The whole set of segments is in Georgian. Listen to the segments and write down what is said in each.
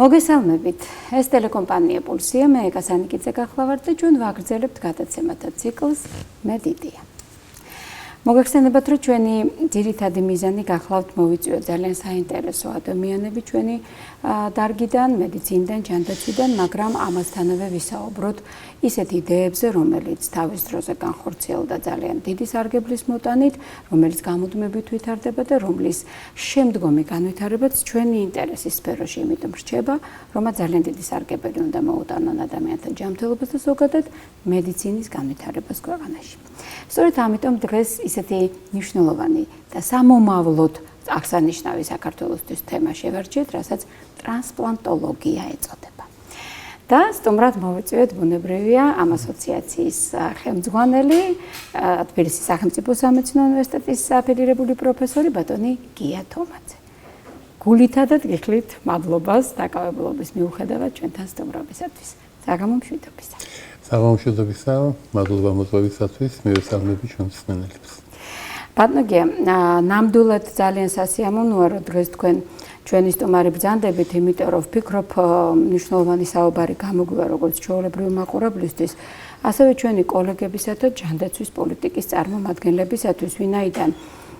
მოგესალმებით. ეს ტელეკომპანია პულსია, მე ეკასანიკიძე გახლავართ და ჩვენ ვაგრძელებთ გადაცემათა ციკლს მე დიდია. მოგეხსენებათ, რომ ჩვენი ძირითადი მიზანი გახლავთ მოვიწვიოთ ძალიან საინტერესო ადამიანები ჩვენი დარგიდან, მედიცინიდან, ჯანდაცვიდან, მაგრამ ამასთანავე ვისაუბროთ ისეთ იდეებზე, რომელიც თავის დროზე განხორციელდა ძალიან დიდი სარგებლის მოტანით, რომელიც გამუდმებით ვითარდება და რომლის შემდგომი განვითარებაც ჩვენი ინტერესის სფეროში იმიტომ რჩება, რომაც ძალიან დიდი სარგებელი უნდა მოუტანონ ადამიანთა ჯანმრთელობას და ზოგადად მედიცინის განვითარებას ქვეყანაში. სწორედ ამიტომ დღეს ისეთი მნიშვნელოვანი და სამომავლოდ აღსანიშნავი საქართველოსთვის თემა შევარჩიეთ, რასაც ტრანსპლანტოლოგია ეწოდება. და სტუმრად მოვიწვიეთ ბუნებრივია ამ ასოციაციის ხელმძღვანელი, თბილისის სახელმწიფო სამედიცინო უნივერსიტეტის აფილირებული პროფესორი ბატონი გია თომაძე. გულითადად გიხლით მადლობას დაკავებულობის მიუხედავად ჩვენთან სტუმრობისათვის. საგამომშვიდობისა. საგამომშვიდობისა, მადლობა მოწვევისათვის, მივესალმები ჩვენს მსმენელებს. ბატონო გია, ნამდვილად ძალიან სასიამოვნოა, რომ დღეს თქვენ ჩვენი სტუმარი ბრძანდებით, იმიტომ რომ ვფიქრობ, მნიშვნელოვანი საუბარი გამოგვივა როგორც ჩვეულებრივი მაყურებლისთვის, ასევე ჩვენი კოლეგებისა და ჯანდაცვის პოლიტიკის წარმომადგენლებისათვის, ვინაიდან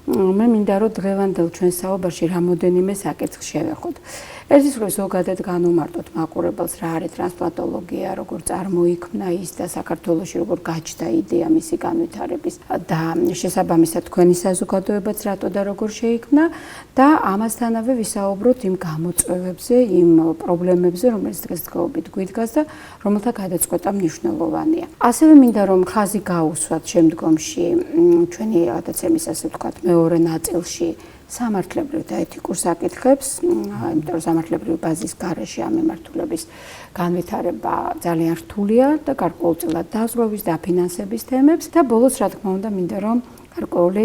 მე მინდა რომ დღევანდელ ჩვენ საუბარში რამოდენიმე საკითხს შევეხოთ. ერთის მხრივ ზოგადად განვმარტოთ მაყურებელს რა არის ტრანსპლანტოლოგია, როგორ წარმოიქმნა ის და საქართველოში როგორ გაჩნდა იდეა მისი განვითარების და შესაბამისად თქვენი საზოგადოებაც რატო და როგორ შეიქმნა და ამასთანავე ვისაუბროთ იმ გამოწვევებზე, იმ პრობლემებზე, რომელიც დღესდღეობით გვიდგას და რომელთა გადაწყვეტა მნიშვნელოვანია. ასევე მინდა რომ ხაზი გაუსვათ შემდგომში ჩვენი გადაცემის ასე ვთქვათ მეორე ნაწილში სამართლებრივ და ეთიკურ საკითხებს, იმიტომ რომ სამართლებრივი ბაზის გარეშე ამ მიმართულების განვითარება ძალიან რთულია და გარკვეულწილად დაზღვევის და ფინანსების თემებს და ბოლოს რა თქმა უნდა მინდა რომ გარკვეული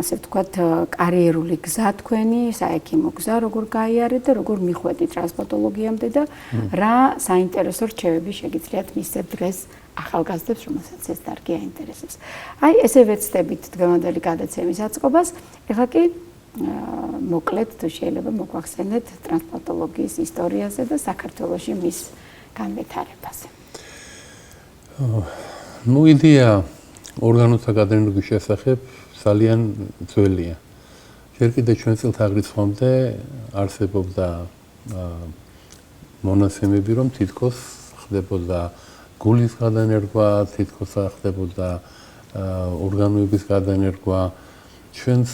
ასე ვთქვათ კარიერული გზა თქვენი, საექიმო გზა როგორ გაიარეთ და როგორ მიხვედით ტრანსპლანტოლოგიამდე და რა საინტერესო რჩევები შეგიძლიათ მისცეთ დღეს ახალგაზრდებს, რომელსაც ეს დარგი აინტერესებს. აი ესე ვეცდებით დღევანდელი გადაცემის აწყობას. ეხლა კი მოკლედ თუ შეიძლება მოგვახსენეთ ტრანსპლანტოლოგიის ისტორიაზე და საქართველოში მის განვითარებაზე. ნუ იდეა ორგანოთა გადანერგვის შესახებ ძალიან ძველია. ჯერ კიდევ ჩვენ წელთაღრიცხვამდე არსებობდა მონაცემები, რომ თითქოს ხდებოდა გულის გადანერგვა, თითქოს ხდებოდა ორგანოების გადანერგვა. ჩვენს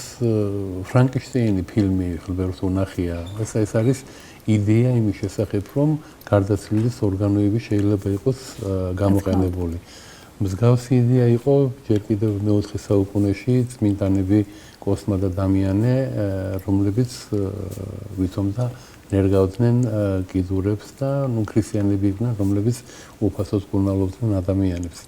ფრანკენშტეინი ფილმი ხლბერს უნახია. ეს არის იდეა იმის შესახებ, რომ გარდაცვლილის ორგანოები შეიძლება იყოს გამოყენებული. მსგავსი იდეა იყო ჯერ კიდევ მე-4 საუკუნეში წმინდანები კოსმა და დამიანე, რომლებიც ვითომდა ნერგავდნენ კიდურებს და ქრისტიანები იყვნენ, რომლებიც უფასოდ კურნალობდნენ ადამიანებს.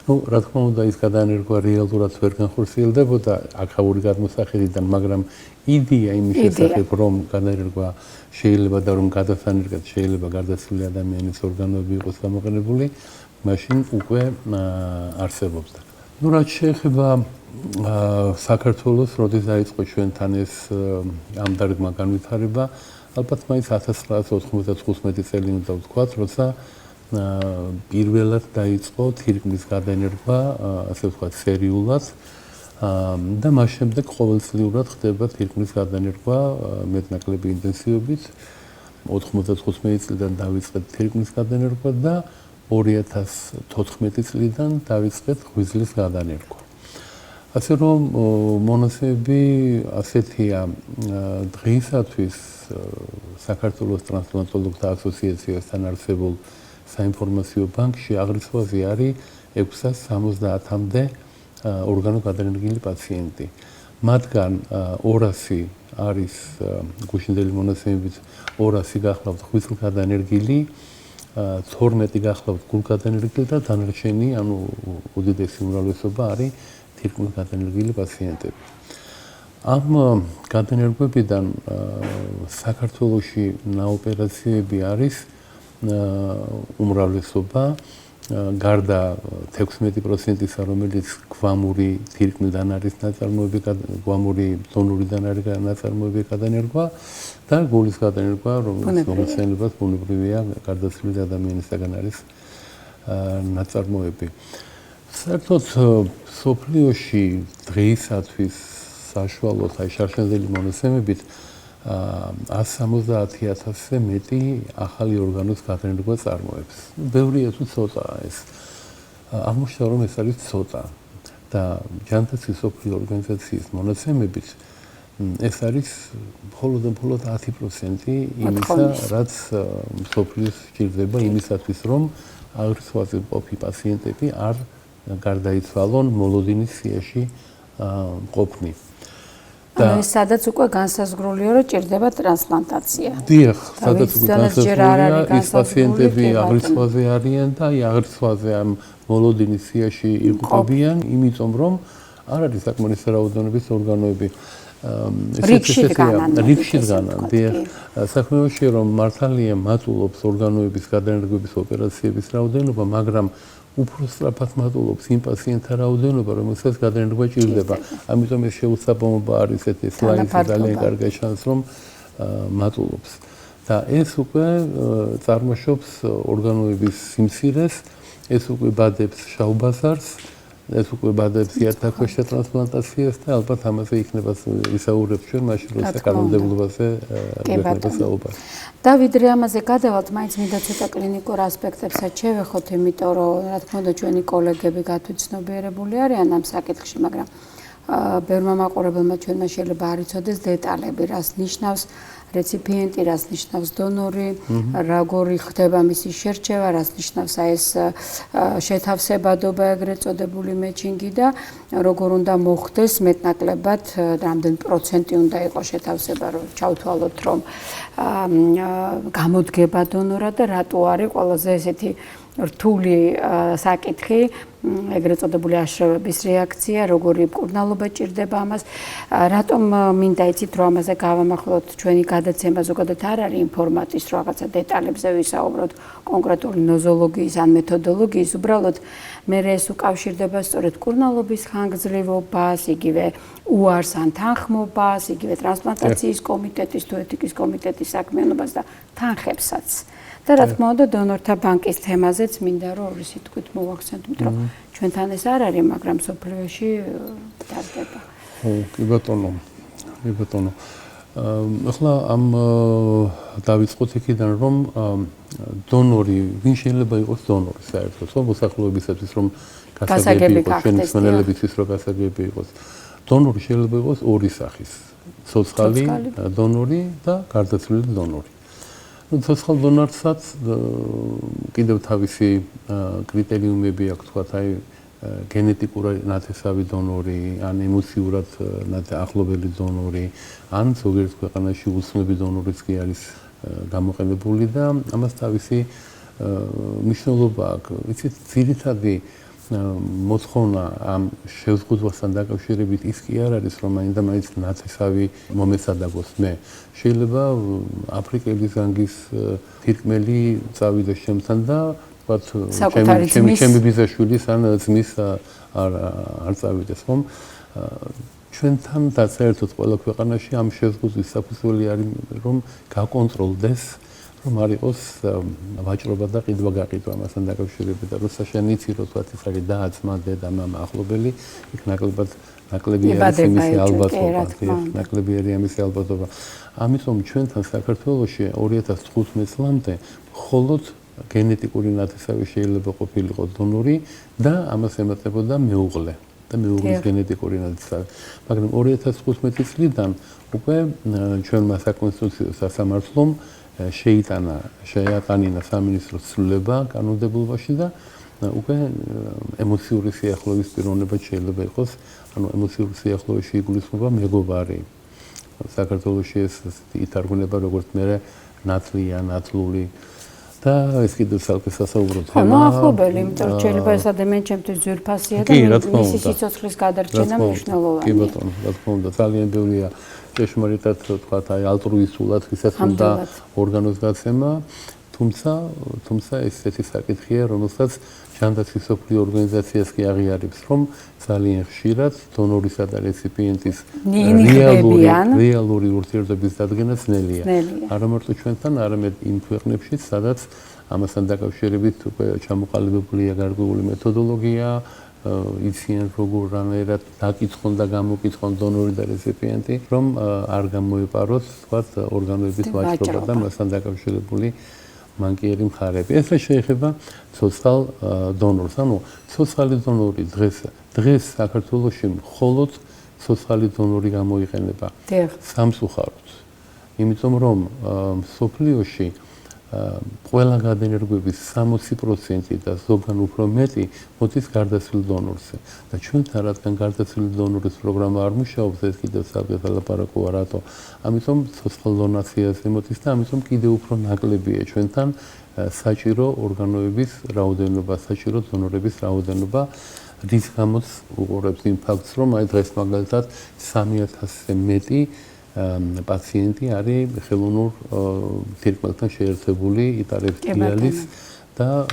რა თქმა უნდა, ის გადანერგვა რეალურად ვერ განხორციელდებოდა აქაური გადმოსახედიდან, მაგრამ იდეა იმის შესახებ, რომ გადანერგვა შეიძლება და რომ გადასანერგად შეიძლება გარდაცვლილი ადამიანის ორგანოები იყოს გამოყენებული, მაშინ უკვე არსებობდა. რაც შეეხება საქართველოს, როდის დაიწყო ჩვენთან ეს ამ დარგმა განვითარება, ალბათ მაინც 1995 წელი უნდა ვთქვათ, როცა პირველად დაიწყო თირკმლის გადანერგვა, ასე ვთქვათ, სერიულად და მას შემდეგ ყოველწლიურად ხდება თირკმლის გადანერგვა მეტნაკლები ინტენსივობით. 95 წლიდან დავიწყეთ თირკმლის გადანერგვა და 2014 წლიდან დავიწყეთ ღვიძლის გადანერგვა. ასე რომ მონაცემები ასეთია დღეისათვის საქართველოს ტრანსპლანტოლოგთა ასოციაციასთან არსებულ საინფორმაციო ბანკში აღრიცხვაზე არის 670-მდე ორგანო გადანერგილი პაციენტი. მათგან 200 არის გუშინდელი მონაცემებით 200 გახლავთ ღვიძლ გადანერგილი, 12 გახლავთ გულ გადანერგილი და დანარჩენი, ანუ უდიდესი უმრავლესობა არის თირკმლ გადანერგილი პაციენტები. ამ გადანერგვებიდან საქართველოში ნაოპერაციები არის უმრავლესობა გარდა 16%-ისა, რომელიც გვამური თირკმლიდან არის ნაწარმოები, გვამური დონორიდან არის ნაწარმოები გადანერგვა და გულის გადანერგვა, რომელიც მომხსენებლად ბუნებრივია, გარდაცვლილი ადამიანისაგან არის ნაწარმოები. საერთოდ სოფლიოში დღეისათვის საშუალოდ აი შარშემძელი მონაცემებით 170,000-ზე მეტი ახალი ორგანოს გადანერგვა წარმოებს. ბევრია თუ ცოტაა ეს. აღმოჩნდა რომ ეს არის ცოტა და ჯანმრთელობის სოფლიო ორგანიზაციის მონაცემებით ეს არის მხოლოდ 10% იმისა, რაც სოფლიოს სჭირდება იმისათვის, რომ აღრიცხვაზე მყოფი პაციენტები არ გარდაიცვალონ მოლოდინის სიაში ყოფნი. ანუ ეს სადაც უკვე განსაზღვრულია, რომ ჭირდება ტრანსპლანტაცია. დიახ, სადაც უკვე განსაზღვრულია, ის პაციენტები აღრიცხვაზე არიან და აი აღრიცხვაზე ამ მოლოდინის სიაში იყვნენ, იმიტომ რომ არ არის საკმარისი რაოდენობის ორგანოები. რიგში დგანან. დიახ, საქმეში რომ მართალია მატულობს ორგანოების გადანერგვების ოპერაციების რაოდენობა, მაგრამ უფრო სწრაფად მატულობს იმ პაციენტთა რაოდენობა, რომელსაც გადანერგვა ჭირდება. ამიტომ ეს შეუსაბამობა არის ესეთი სლაიდი ძალიან კარგად ჩანს, რომ მატულობს. და ეს უკვე წარმოშობს ორგანოების სიმცირეს, ეს უკვე ბადებს შავ ბაზარს, ეს უკვე ბადებს იართაქვეშა ტრანსპლანტაციას და ალბათ ამაზე იქნება ვისაუბრებთ ჩვენ მაშინ, როცა კანონმდებლობაზე გვექნება საუბარი. და ვიდრე ამაზე გადავალთ, მაინც მინდა ცოტა კლინიკურ ასპექტებსაც შევეხოთ, იმიტომ რომ რა თქმა უნდა ჩვენი კოლეგები გათვითცნობიერებული არიან ამ საკითხში, მაგრამ ბევრმა მაყურებელმა ჩვენმა შეიძლება არ იცოდეს დეტალები, რას ნიშნავს რეციპიენტი, რას ნიშნავს დონორი, როგორი ხდება მისი შერჩევა, რას ნიშნავს ეს შეთავსებადობა, ეგრეთ წოდებული მეჩინგი და როგორ უნდა მოხდეს მეტნაკლებად, რამდენი პროცენტი უნდა იყოს შეთავსება, რომ ჩავთვალოთ, რომ გამოდგება დონორად და რატო არის ყველაზე ესეთი რთული საკითხი, ეგრეთ წოდებული აშრევების რეაქცია, როგორი მკურნალობა ჭირდება ამას. რატომ მინდა იცით, რომ ამაზე გავამახვილოთ ჩვენი გადაცემა, ზოგადად არ არის ინფორმატის რაღაცა დეტალებზე ვისაუბროთ, კონკრეტული ნოზოლოგიის ან მეთოდოლოგიის, უბრალოდ მე ეს უკავშირდება სწორედ მკურნალობის ხანგრძლივობას, იგივე უარს ან თანხმობას, იგივე ტრანსპლანტაციის კომიტეტის თუ ეთიკის კომიტეტის საქმიანობას და თანხებსაც. და რა თქმა უნდა დონორთა ბანკის თემაზეც მინდა რომ ორი სიტყვით მოვაქცენტოთ, რომ ჩვენთან ეს არ არის, მაგრამ სოფლიოში დარდება. კი ბატონო. ახლა ამ დავიწყოთ იქიდან, რომ დონორი, ვინ შეიძლება იყოს დონორი საერთოდ, ხო, მოსახლეობისათვის, რომ გასაგები იყოს, ჩვენი მსმენელებისთვის რომ გასაგები იყოს. დონორი შეიძლება იყოს ორი სახის, ცოცხალი დონორი და გარდაცვლილი დონორი. ცოცხალ დონორსაც კიდევ თავისი კრიტერიუმები აქვს, თქვათ, აი გენეტიკური ნათესავი დონორი, ან ემოციურად ახლობელი დონორი, ან ზოგიერთ ქვეყანაში უცნობი დონორიც კი არის გამოყენებული და ამას თავისი მნიშვნელობა აქვს. იცით, ძირითადი მოთხოვნა ამ შეზღუდვასთან დაკავშირებით ის კი არ არის, რომ მაინც ნათესავი მომესადაგოს მე. შეიძლება აფრიკელი ზანგის თირკმელი წავიდეს ჩემთან და ვთქვათ, ჩემი ბიძაშვილის ან ძმის არ წავიდეს, ხომ? ჩვენთან და საერთოდ ყველა ქვეყანაში ამ შეზღუდვის საფუძველი არის, რომ გაკონტროლდეს, რომ არ იყოს ვაჭრობა და ყიდვა-გაყიდვა ამასთან დაკავშირებით და როცა შენ იცი, რომ თქვათ ის არის და ძმა, დედა, მამა ახლობელი, იქ ნაკლები არის იმისი ალბათობა, ნაკლები არის იმისი ალბათობა. ამიტომ ჩვენთან საქართველოში 2015 წლამდე მხოლოდ გენეტიკური ნათესავი შეიძლება ყოფილიყო დონორი და ამას ემატებოდა მეუღლე და მეუღლის გენეტიკური ნათესავი. მაგრამ 2015 წლიდან უკვე ჩვენმა საკონსტიტუციო სასამართლომ შეიტანა სამინისტროს ცვლილება კანონმდებლობაში და უკვე ემოციური სიახლოვის პიროვნება შეიძლება იყოს, ანუ ემოციური სიახლოვეში იგულისხმება მეგობარი. საქართველოში ეს ითარგმნება როგორც მე ნათლია, ნათლული და ეს კიდევ ცალკე სასაუბრო თემაა. ანუ ახლობელი, იმიტომ რომ შეიძლება ეს ადამიანი ჩემთვის ძვირფასია და მისი სიცოცხლის გადარჩენა მნიშვნელოვანია. კი ბატონო, რა თქმა უნდა, ძალიან ბევრია ჭეშმარიტად ვთქვათ, აი ალტრუისტულად ვისაც უნდა ორგანოს გაცემა, თუმცა ეს ესეთი საკითხია, რომელსაც ჯანდაცვის მსოფლიო ორგანიზაციას კი აღიარებს, რომ ძალიან ხშირად დონორისა და რეციპიენტის რეალური ურთიერთობის დადგენა ძნელია. არა მარტო ჩვენთან, არამედ იმ ქვეყნებში, სადაც ამასთან დაკავშირებით უკვე ჩამოყალიბებულია გარკვეული მეთოდოლოგია, იციან როგორ რანაირად დაკითხონ და გამოკითხონ დონორი და რეციპიენტი, რომ არ გამოეპაროს თქვათ ორგანოების ვაჭრობა და მასთან დაკავშირებული მანკიერი მხარეები. ეს შეეხება ცოცხალ დონორს. ანუ ცოცხალი დონორი დღეს საქართველოში მხოლოდ ცოცხალი დონორი გამოიყენება სამწუხაროდ. იმიტომ რომ მსოფლიოში ყველა გადაენერგების 60% და ზოგან უფრო მეტი მოდის გარდაცვლილ დონორზე. და ჩვენთან რადგან გარდაცვლილი დონორის პროგრამა არ მუშაობს, ეს კიდევ სალაპარაკოა რატო. ამიტომ ცოცხალ დონაციაზე მოდის და ამიტომ კიდევ უფრო ნაკლებია ჩვენთან საჭირო ორგანოების რაოდენობა, საჭირო დონორების რაოდენობა, რის გამოც უყურებს იმ ფაქტს, რომ აი დღეს მაგალითად 3000-ზე მეტი პაციენტი არის ხელოვნურ თირკმელთან შეერთებული იტარებს დიალიზს და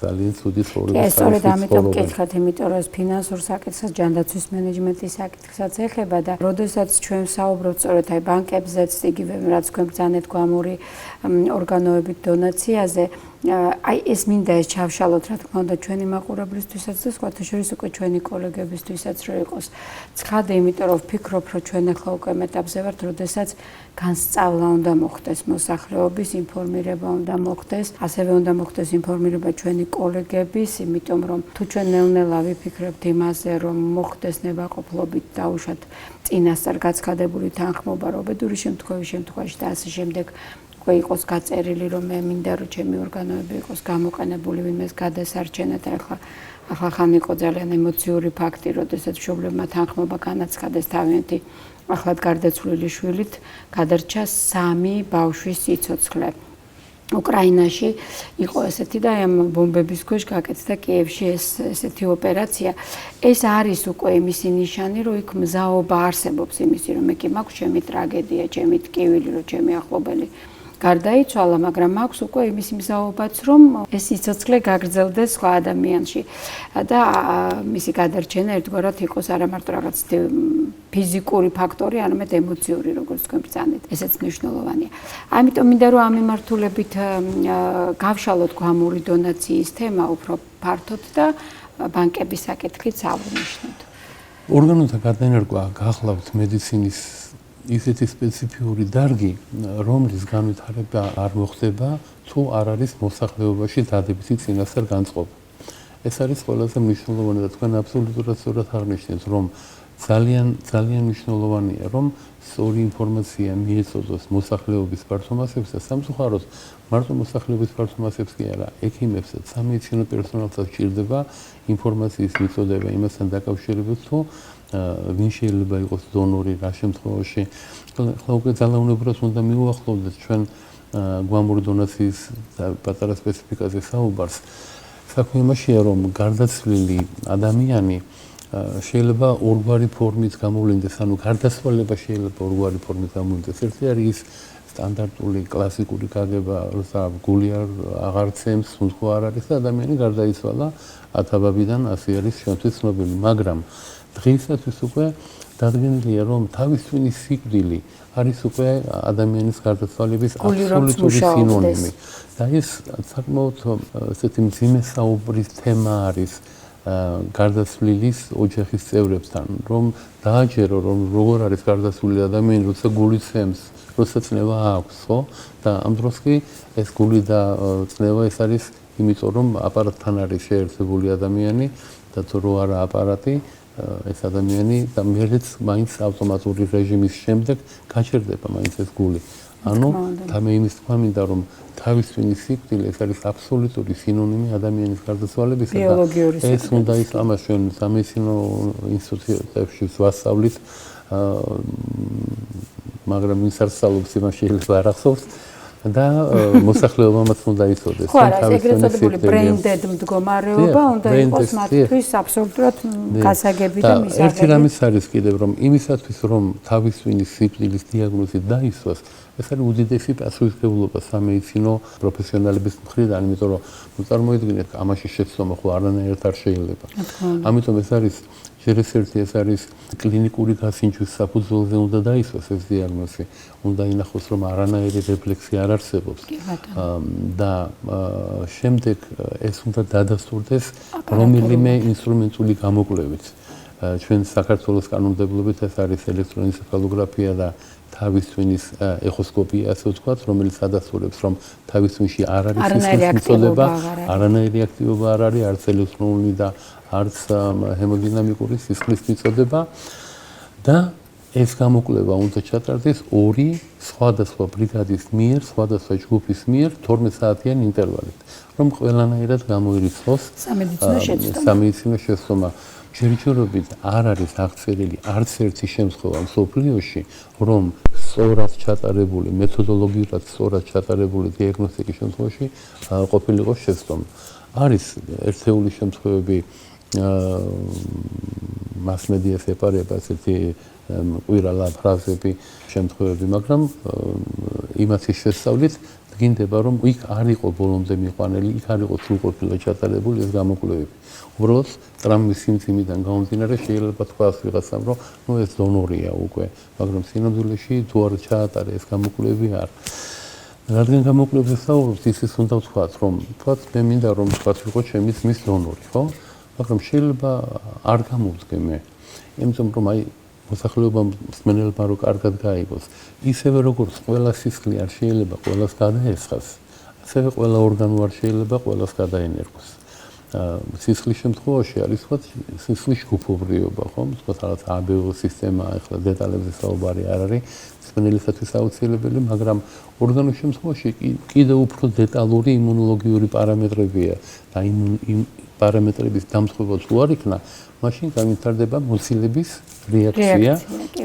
ძალიან ცუდი ცხოვრების ეს სწორედ ამიტომ გკითხავთ, იმიტომ რომ ეს ფინანსურ საკითხს, ჯანდაცვის მენეჯმენტის საკითხსაც ეხება და როდესაც ჩვენ საუბრობთ სწორედ აი ბანკებზეც, იგივე რაც თქვენ ბრძანეთ გვამური ორგანოებით დონაციაზე, აი ეს მინდა ეს ჩავშალოთ, რა თქმა უნდა, ჩვენი მაყურებლისთვისაც და სხვათა შორის უკვე ჩვენი კოლეგებისთვისაც რომ იყოს ცხადე, იმიტომ რომ ვფიქრობ, რომ ჩვენ ახლა უკვე ამ ეტაპზე ვართ, როდესაც განსწავლა უნდა მოხდეს მოსახლეობის, ინფორმირება უნდა მოხდეს, ასევე უნდა მოხდეს ინფორმირება ჩვენი კოლეგების, იმიტომ რომ თუ ჩვენ ნელ-ნელა ვიფიქრებთ იმაზე, რომ მოხდეს ნებაყოფლობით დაუშვათ წინასწარ გაცხადებული თანხმობა, რობედური შემთხვევაში და ასე შემდეგ უკვე იყოს გაწერილი, რომ მე მინდა რომ ჩემი ორგანოები იყოს გამოყენებული ვინმეს გადასარჩენად. ახლა ხან იყო ძალიან ემოციური ფაქტი, როდესაც მშობლებმა თანხმობა განაცხადეს თავიანთი ახლად გარდაცვლილი შვილით, გადარჩა 3 ბავშვის სიცოცხლე. უკრაინაში იყო ესეთი და ამ ბომბების ქვეშ გაკეთდა კიევში ესეთი ოპერაცია. ეს არის უკვე იმისი ნიშანი, რომ იქ მზაობა არსებობს იმისი, რომ მე კი მაქვს ჩემი ტრაგედია, ჩემი ტკივილი, რომ ჩემი ახლობელი გარდაიცვალა, მაგრამ მაქვს უკვე იმისი მზაობაც, რომ ეს სიცოცხლე გაგრძელდეს სხვა ადამიანში და მისი გადარჩენა ერთგვარად იყოს არა მარტო რაღაც ფიზიკური ფაქტორი, არამედ ემოციური, როგორც თქვენ ბრძანეთ. ესეც მნიშვნელოვანია. ამიტომ მინდა რომ ამ მიმართულებით გავშალოთ გვამური დონაციის თემა უფრო ფართოდ და ბანკების საკითხიც აღვნიშნოთ. ორგანოთა გადაენერგვა გახლავთ მედიცინის ისეთი სპეციფიური დარგი, რომლის განვითარება არ მოხდება, თუ არ არის მოსახლეობაში დადებითი წინასწარ განწყობა. ეს არის ყველაზე მნიშვნელოვანი და თქვენ აბსოლუტურად სწორად აღნიშნეთ, რომ ძალიან მნიშვნელოვანია, რომ სწორი ინფორმაცია მიეწოდოს მოსახლეობის პერსონაჟებს და სამწუხაროდ მარტო მოსახლეობის პერსონაჟებს კი არა, ექიმებსაც, სამედიცინო პერსონალსაც ჭირდება ინფორმაციის მიწოდება იმასთან დაკავშირებით, თუ ვინ შეიძლება იყოს დონორი, რა შემთხვევაში. ახლა უკვე ძალაუნებურად უნდა მიუახლოვდეთ ჩვენ გვამური დონაციის პატარა სპეციფიკაზე საუბარს. საქმე იმაშია, რომ გარდაცვლილი ადამიანი შეიძლება ორგვარი ფორმით გამოვლინდეს, ანუ გარდაცვალება შეიძლება ორგვარი ფორმით გამოვლინდეს. ერთი არის ის სტანდარტული კლასიკური გაგება, როცა გული აღარ ცემს, სუნთქვა არ არის და ადამიანი გარდაიცვალა ათაბაბიდან, ასე არის ჩვენთვის ცნობილი, მაგრამ დღეისათვის უკვე დადგენილია, რომ თავისუფლი სიკვდილი არის უკვე ადამიანის გარდაცვალების აბსოლუტური სინონიმი. და ეს საკმაოდ ესეთი მძიმე საუბრის თემა არის გარდაცვლილის ოჯახის წევრებთან, რომ დააჯერო, რომ როგორ არის გარდაცვლილი ადამიანი, როცა გული ცემს, როცა წნევა აქვს, ხო? და ამ დროს კი ეს გული და წნევა ეს არის იმიტომ, რომ აპარატთან არის შეერთებული ადამიანი და თუ რო არა აპარატი ეს ადამიანი და მერეც მაინც ავტომატური რეჟიმის შემდეგ გაჩერდება მაინც ეს გული. ანუ თამე იმის თქვა მინდა, რომ თავისუფლი სიკვდილი ეს არის აბსოლუტური სინონიმი ადამიანის გარდაცვალებისა და ეს უნდა ის ამას ჩვენ სამედიცინო ინსტიტუტებში ვასწავლით, მაგრამ ვინც არ სწავლობს იმას შეიძლება არ ახსოვს. და მოსახლეობამაც უნდა იცოდეს. ხო, ეს ეგრეთ წოდებული ბრენდედ მდგომარეობა უნდა იყოს მათთვის აბსოლუტურად გასაგები და მისაღები. ერთი რამის არის კიდევ, რომ იმისათვის, რომ თავისუფლი სიკვდილის დიაგნოზი დაისვას, ეს არის უდიდესი პასუხისმგებლობა სამედიცინო პროფესიონალების მხრიდან, იმიტომ რომ წარმოიდგინეთ, ამაში შეცდომა ხო არანაირად არ შეიძლება. ამიტომ ეს არის ჯერესერთი ეს არის კლინიკური გასინჯვის საფუძველზე უნდა დაისვას ეს დიაგნოზი, უნდა ინახოს რომ არანაირი რეფლექსი არ არსებობს და შემდეგ ეს უნდა დადასტურდეს რომელიმე ინსტრუმენტული გამოკვლევით. ჩვენ საქართველოს კანონმდებლობით ეს არის ელექტროენცეფალოგრაფია და თავის ტვინის ეხოსკოპია, ასე ვთქვათ, რომელიც ადასტურებს, რომ თავის ტვინში არ არის სისხლის მიწოდება, არანაირი აქტივობა არ არის, არც ელექტრონული და არც ჰემოდინამიკური სისხლის მიწოდება და ეს გამოკვლევა უნდა ჩატარდეს ორი სხვადასხვა ბრიგადის მიერ, სხვადასხვა ჯგუფის მიერ 12 საათიან ინტერვალით, რომ ყველანაირად გამოირიცხოს სამედიცინო შეცდომა. ჯერჯერობით არ არის აღწერილი არც ერთი შემთხვევა მსოფლიოში, რომ სწორად ჩატარებული, მეთოდოლოგიურად სწორად ჩატარებული დიაგნოსტიკის შემთხვევაში ყოფილიყო შეცდომა. არის ერთეული შემთხვევები მასმედიას ეპარება ესეთი ყვირალა ფრაზები შემთხვევები, მაგრამ იმათი შესწავლით დგინდება, რომ იქ არ იყო ბოლომდე მიყვანელი, იქ არ იყო სრულყოფილად ჩატარებული ეს გამოკვლევები. უბრალოდ ტრამვის სიმძიმიდან გამომდინარე შეიძლება თქვას ვიღაცამ, რომ ნუ ეს დონორია უკვე, მაგრამ სინამდვილეში თუ არ ჩაატარე ეს გამოკვლევები არ. რადგან გამოკვლევებზე საუბრობთ, ისიც უნდა ვთქვათ, რომ თქვათ მე მინდა რომ თქვათ ვიყო ჩემი ძმის დონორი, ხო? მაგრამ შეიძლება არ გამოვდგე მე. იმიტომ რომ აი მოსახლეობა მსმენელმა რო კარგად გაიგოს, ისევე როგორც ყველა სისხლი არ შეიძლება ყველას გადაესხას, ასევე ყველა ორგანო არ შეიძლება ყველას გადაენერგოს. სისხლის შემთხვევაში არის თქვა სისხლის ჯგუფობრიობა, ხო? თქვა რაღაც აბეო სისტემა, ახლა დეტალებზე საუბარი არ არის, მსმენელისათვის აუცილებელი, მაგრამ ორგანოს შემთხვევაში კიდევ უფრო დეტალური იმუნოლოგიური პარამეტრებია და იმ პარამეტრების დამსხვერპლად თუ არ იქნა, მაშინ განვითარდება მოცილების რეაქცია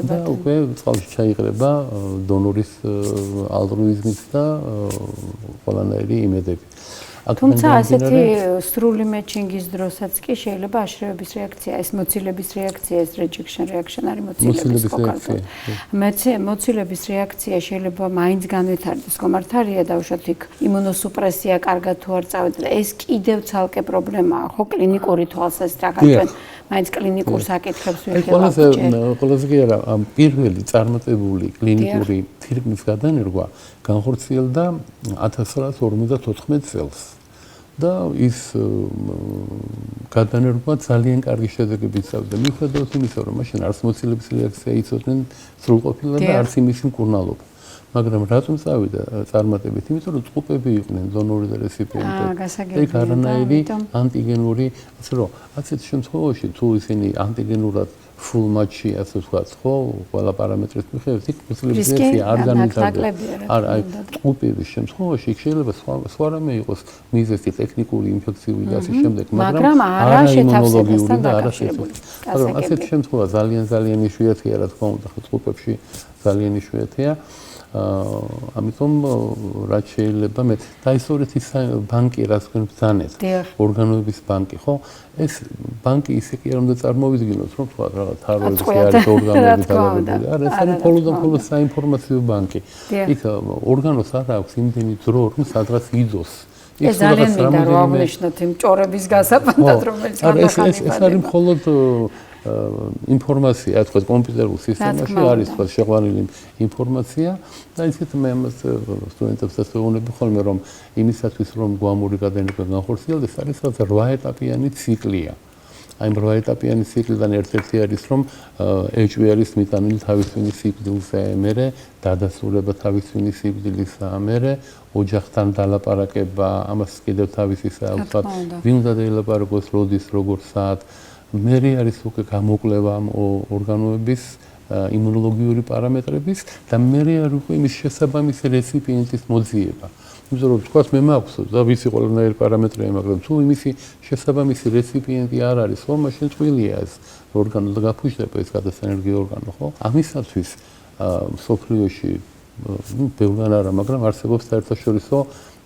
და უკვე წყალში ჩაიყრება დონორის ალტრუიზმით და ყველანაირი იმედები. თუმცა ასეთი სრული მეჩინგის დროსაც კი შეიძლება აშრევების რეაქცია, ეს მოცილების რეაქცია, ეს rejection reaction არის მოცილების კოკალტო. მოცილების რეაქცია შეიძლება მაინც განვითარდეს, კომართარია დავუშვათ იქ იმუნოსუპრესია კარგად თუ არ წავედა. ეს კიდევ ცალკე პრობლემაა, ხო, კლინიკური თვალსაზრისით რაგან მაინც კლინიკურ საკითხებს ვიხილავთ. ყველაზე კი არა, პირველი წარმატებული კლინიკური თირკმის გადანერგვა განხორციელდა 1954 წელს. და ის გადანერგვა ძალიან კარგი შედეგებით წავიდა. მიუხედავად იმისა, რომ მაშინ არც მოცილების რეაქცია იცოდნენ სრულყოფილად და არც იმისი მკურნალობა. მაგრამ რატომ წავიდა წარმატებით? იმიტომ რომ წყუბები იყვნენ დონორი და რეციპიენტი. ეგ არანაირი ანტიგენური, ასე რომ, ასეთ შემთხვევაში თუ ისინი ანტიგენურად full match-ი, ასე ვთქვათ, ხო, ყველა პარამეტრის მიხედვით, იქ მოცილების რეაქცია არ განვითარდება. აი, წყუბების შემთხვევაში იქ შეიძლება სხვა რამე იყოს მიზეზი ტექნიკური, ინფექციური და ასე შემდეგ, მაგრამ არა იმუნოლოგიური და არა შეცდომები. მაგრამ ასეთ შემთხვევა ძალიან იშვიათია, რა თქმა უნდა, წყუბებში ძალიან იშვიათია. ამიტომ რაც შეიძლება მე დაისწორეთ ის ბანკი, რაც თქვენ ბრძანეთ, ორგანოების ბანკი, ხო? ეს ბანკი ისე კი არ უნდა წარმოვიდგინოთ, რომ თქვა რაღაც თაროების არის ორგანოები დაგებული. არა, ეს არის მხოლოდ საინფორმაციო ბანკი. იქ ორგანოს არ აქვს იმდენი დრო, რომ სადღაც იდოს. ეს ძალიან მინდა რომ აღნიშნოთ იმ ჭორების გასაფანტად, რომელიც ეს არის მხოლოდ ინფორმაცია, თქვა კომპიუტერულ სისტემაში არის თქვა შეყვანილი ინფორმაცია და ისეთ მე ამას სტუდენტებსაც ვეუბნები ხოლმე რომ იმისათვის რომ გვამური გადანერგვა განხორციელდეს არის რაღაც 8 ეტაპიანი ციკლია. აი 8 ეტაპიანი ციკლიდან ერთ-ერთი არის რომ ეჭვი არის მიტანილი თავის ტვინის სიკვდილზე, მერე დადასტურება თავის ტვინის სიკვდილისა, მერე ოჯახთან დალაპარაკება, ამას კიდევ თავისისა ვთქვათ, ვინ უნდა დაელაპარაკოს, როდის, როგორ საათ მერე არის უკვე გამოკვლევა ორგანოების იმუნოლოგიური პარამეტრების და მერე არის უკვე იმის შესაბამისი რეციპიენტის მოძიება. იმიტომ რომ თქვათ მე მაქვს და ვიცი ყველანაირი პარამეტრები, მაგრამ თუ იმისი შესაბამისი რეციპიენტი არ არის, ხო, მაშინ წვილია ეს ორგანო და გაფუჭდება ეს გადასანერგი ორგანო, ხო? ამისათვის მსოფლიოში ბევრგან არა, მაგრამ არსებობს საერთაშორისო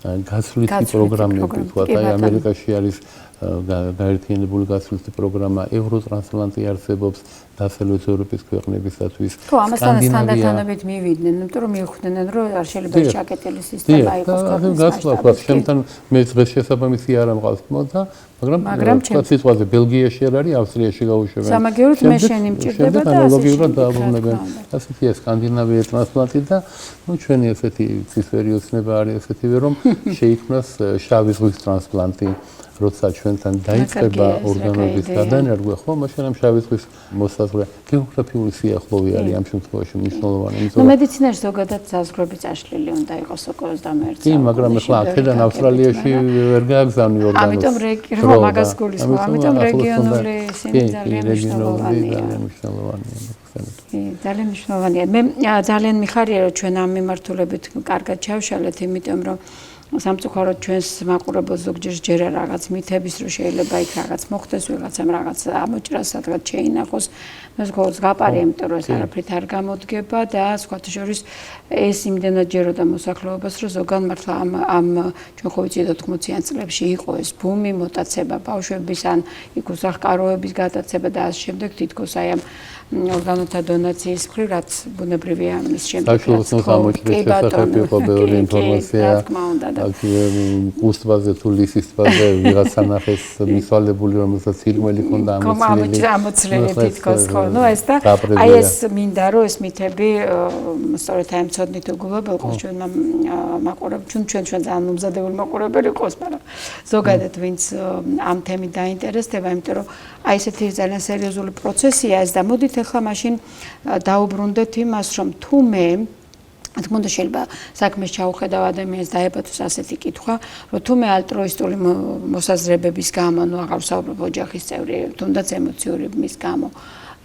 გაცვლითი პროგრამები, თქვათ, აი ამერიკაში არის გაერთიანებული გასვლითი პროგრამა ევროტრანსპლანტი არსებობს დასავლეთ ევროპის ქვეყნებისათვის. ხო, ამასთან თანდათანობით მივიდნენ, იმიტომ რომ მიხვდნენ, რომ არ შეიძლება ჩაკეტილი სისტემა იყოს ქვეყნის მასშტაბით. შემთან მე დღეს შესაბამისი არ ამყავს მოდა, მაგრამ სიტყვაზე ბელგიაში არ არის, ავსტრიაში გაუშვებენ. სამაგიეროდ მე შენი მჭირდება და ანალოგიურად დააბრუნებენ. ასეთია სკანდინავიის ტრანსპლანტი და ჩვენი ესეთი ცისფერი ოცნება არის ესეთივე რომ შეიქმნას შავი ზღვის ტრანსპლანტი. როცა ჩვენთან დაიწყება ორგანოების გადანერგვა, ხო, მაშინ ამ შავი ზღვის მოსაზღვრე გეოგრაფიული სიახლოვე არის ამ შემთხვევაში მნიშვნელოვანი. მედიცინაში ზოგადად საზღვრები წაშლილი უნდა იყოს 21 კი, მაგრამ ახლა აქედან ავსტრალიაში ვერ გააგზავნი ორგანოს. ამიტომ რომ მაგას გულისხმობ, ამიტომ რეგიონული ისინი ძალიან მნიშვნელოვანია. ძალიან მნიშვნელოვანია. მე ძალიან მიხარია რომ ჩვენ ამ მიმართულებით კარგად ჩავშალეთ, იმიტომ რომ სამწუხაროდ ჩვენს მაყურებელს ზოგჯერ ჯერა რაღაც მითების რომ შეიძლება იქ რაღაც მოხდეს ვიღაცამ რაღაც ამოჭრას სადღაც შეინახოს მას გულს გაპარე იმიტომ რომ ეს არაფრით არ გამოდგება და სხვათა შორის ეს იმდენად ჯეროდა მოსახლეობას რომ ზოგან მართლა ამ ჩვენ ხო ვიცით 80-იან წლებში იყო ეს ბუმი მოტაცება ბავშვების ან იქ უსახკაროების გადაცემა და ამ შემდეგ თითქოს აი ამ ორგანოთა დონაციის მხრივ რაც ბუნებრივია ამის შემდეგ საშუალო გამოჩნდეს შესახებ იყო ბევრი ინფორმაცია უსტბაზე თუ ლისის ტბაზე ვიღაცა ნახეს მისვალებული რომელსაც ირმელი ქონდა ამოცლილი თითქოს ხო ნუ ეს და აი ეს მინდა რომ ეს მითები სწორედ აი მცოდნით უგულებელყოს ჩვენ მაყურებელს ჩვენ ძალიან მომზადებული მაყურებელი ყოს მაგრამ ზოგადად ვინც ამ თემით დაინტერესდება იმიტომ რომ აი ესეთი ძალიან სერიოზული პროცესია ეს და მოდით ახლა მაშინ დაუბრუნდეთ იმას რომ თუ მე თქმა უნდა შეიძლება საქმეს ჩაუხედავ ადამიანს დაებათოს ასეთი კითხვა რომ თუ მე ალტრუისტული მოსაზრებების გამო ნუ აღარ ვსაუბრობ ოჯახის წევრი თუნდაც ემოციური მის გამო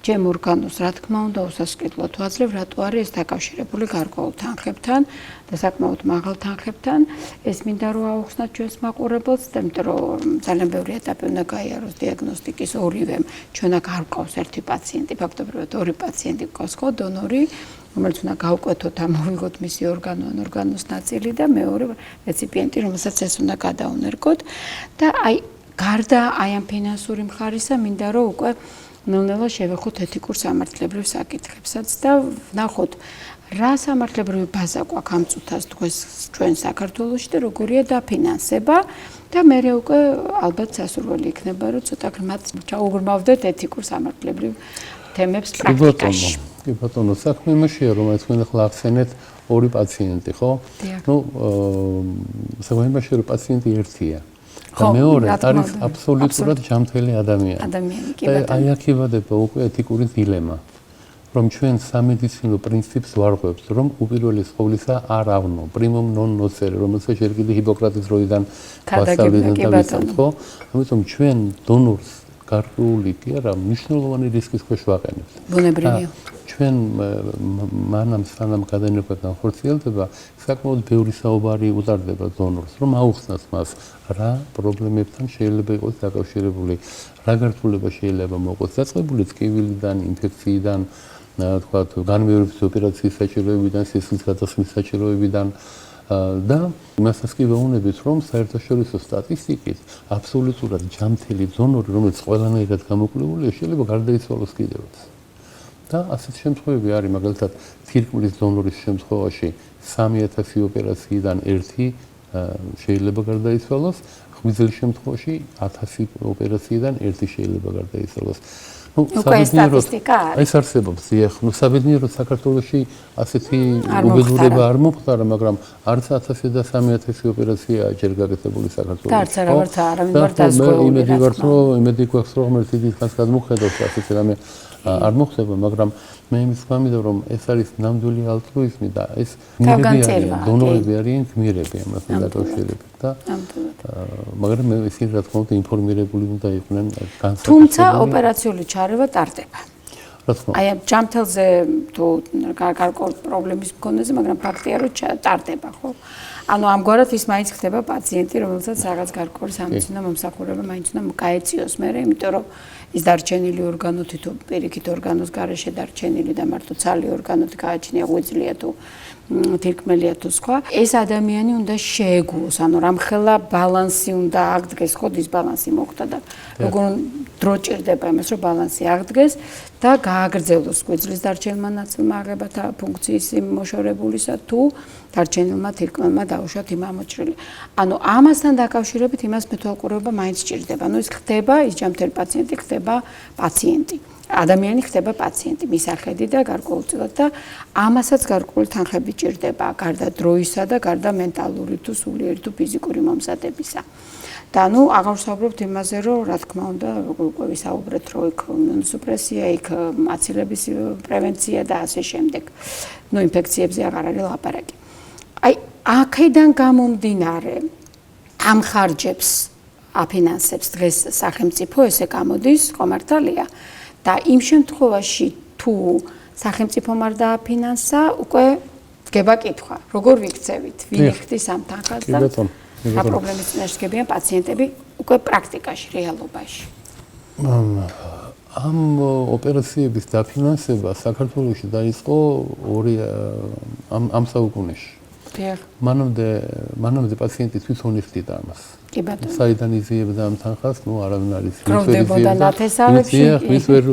ჩემ ორგანოს რა თქმა უნდა უსასკეთლოდ ვაძლევ რატო არის ეს დაკავშირებული გარკვეულ თანხებთან და საკმაოდ მაღალ თანხებთან ეს მინდა რომ აუხსნათ ჩვენს მაყურებელს და იმიტომ რომ ძალიან ბევრი ეტაპი უნდა გაიაროს დიაგნოსტიკის ორივემ ჩვენ აქ არ გვყავს ერთი პაციენტი ფაქტობრივად ორი პაციენტი გვყავს ხო დონორი რომელიც უნდა გავკვეთოთ და მოვიღოთ მისი ორგანო ან ორგანოს ნაწილი და მეორე რეციპიენტი რომელსაც ეს უნდა გადაუნერგოთ და აი გარდა აი ამ ფინანსური მხარისა მინდა რომ უკვე ნელ-ნელა შევეხოთ ეთიკურ სამართლებრივ საკითხებსაც და ვნახოთ რა სამართლებრივი ბაზა გვაქვს ამ წუთას დღეს ჩვენ საქართველოში და როგორია დაფინანსება და მე უკვე ალბათ სასურველი იქნება რომ ცოტა გრმად ჩაუღრმავდეთ ეთიკურ სამართლებრივ თემებს პრაქტიკაში. კი ბატონო, საქმე იმაშია რომ აი თქვენ ახლა ახსენეთ ორი პაციენტი, ხო? ნუ საქმე იმაშია რომ პაციენტი ერთია. და მეორე არის აბსოლუტურად ჯანმრთელი ადამიანი. ადამიანი კი ბატონო. აი აქ იბადება უკვე ეთიკური დილემა. რომ ჩვენ სამედიცინო პრინციპს ვარღვევთ, რომ უპირველეს ყოვლისა არ ავნო, primum non nocere, რომელსაც ჯერ კიდე ჰიპოკრატეს დროიდან ვასწავლეთ და ვიცით, ხო? ამიტომ ჩვენ დონორს გარკვეული კი არა მნიშვნელოვანი რისკის ქვეშ ვაყენებთ. ბუნებრივია. ჩვენ მანამ სანამ გადანერგვა განხორციელდება, საკმაოდ ბევრი საუბარი უტარდება დონორს, რომ აუხსნას მას რა პრობლემებთან შეიძლება იყოს დაკავშირებული, რა გართულება შეიძლება მოყოს დაწყებული ტკივილიდან, ინფექციიდან, თქვა განმეორების ოპერაციის საჭიროებიდან, სისხლის გადასხმის საჭიროებიდან და იმასაც კი ვეუბნებით, რომ საერთაშორისო სტატისტიკით აბსოლუტურად ჯანმრთელი დონორი, რომელიც ყველანაირად გამოკვლეულია, შეიძლება გარდაიცვალოს კიდევაც. და ასეთ შემთხვევები არის, მაგალითად, თირკმლის დონორის შემთხვევაში 3000 ოპერაციიდან ერთი შეიძლება გარდაიცვალოს, ღვიძლის შემთხვევაში 1000 ოპერაციიდან ერთი შეიძლება გარდაიცვალოს. უკვე სტატისტიკა არის. ეს არსებობს, დიახ, ნუ საბედნიეროდ საქართველოში ასეთი უბედურება არ მომხდარა, მაგრამ არც 1000 და 3000 ოპერაცია ჯერ გაკეთებული საქართველოში. და არც არავინ არ დაზღვეული. იმედი გვაქვს, რომ ერთი დიდხანს გადმოხედავს ასეთი რამე არ მოხდება, მაგრამ მე იმის ვამბობ, რომ ეს არის ნამდვილი ალტრუიზმი და ეს გმირები არიან, დონორები არიან გმირები ამასთან დაკავშირებით და მაგრამ მე ისინი რა თქმა უნდა ინფორმირებული უნდა იყვნენ განსაკუთრებით. თუმცა ოპერაციული ჩარევა ტარდება. რა თქმა უნდა. აი ჯამთელზე თუ გარკვეულ პრობლემის მქონეზე, მაგრამ ფაქტია რომ ტარდება, ხო? ანუ ამგვარად ის მაინც ხდება პაციენტი, რომელსაც რაღაც გარკვეული სამედიცინო მომსახურება მაინც უნდა გაეწიოს მერე, იმიტომ რომ ის დარჩენილი ორგანოთი თუ პირიქით ორგანოს გარეშე დარჩენილი და მარტო ცალი ორგანოთი გააჩნია, ღვიძლია თუ თირკმელია თუ სხვა, ეს ადამიანი უნდა შეეგუოს, ანუ რამხელა ბალანსი უნდა აღდგეს, ხო დისბალანსი მოხდა და როგორ დრო ჭირდება იმას, რომ ბალანსი აღდგეს და გააგრძელოს ღვიძლის დარჩენილმა ნაწილმა აღებათა ფუნქციის მოშორებულისა თუ დარჩენილმა თირკმელმა დაუშვათ იმ ამოჭრილი. ანუ ამასთან დაკავშირებით იმას მეთვალყურეობა მაინც ჭირდება. ანუ ის ხდება, ის ჯანმრთელი პაციენტი ხდება პაციენტი. ადამიანი ხდება პაციენტი მისახედი და გარკვეულწილად და ამასაც გარკვეული თანხები ჭირდება გარდა დროისა და გარდა მენტალური თუ სულიერი თუ ფიზიკური მომზადებისა. და ნუ აღარ ვსაუბრობთ იმაზე, რომ რა თქმა უნდა, უკვე ვისაუბრეთ, რომ იქ იმუნოსუპრესია, იქ აცილების პრევენცია და ასე შემდეგ. ნუ ინფექციებზე აღარ არის ლაპარაკი. აი, აქედან გამომდინარე ამ ხარჯებს აფინანსებს დღეს სახელმწიფო, ესე გამოდის, ხო მართალია? და იმ შემთხვევაში თუ სახელმწიფომ არ დააფინანსა, უკვე დგება კითხვა, როგორ ვიქცევით, ვინ იხდის ამ თანხას და რა პრობლემის წინაშე დგებიან პაციენტები უკვე პრაქტიკაში, რეალობაში. ამ ოპერაციების დაფინანსება საქართველოში დაიწყო ამ საუკუნეში. მანამდე პაციენტი თვითონ იხდიდა ამას. კი ბატონო. საიდან იზიებდა ამ თანხას, ნუ არავინ არის. გროვდებოდა ნათესავებში, ვის ვერ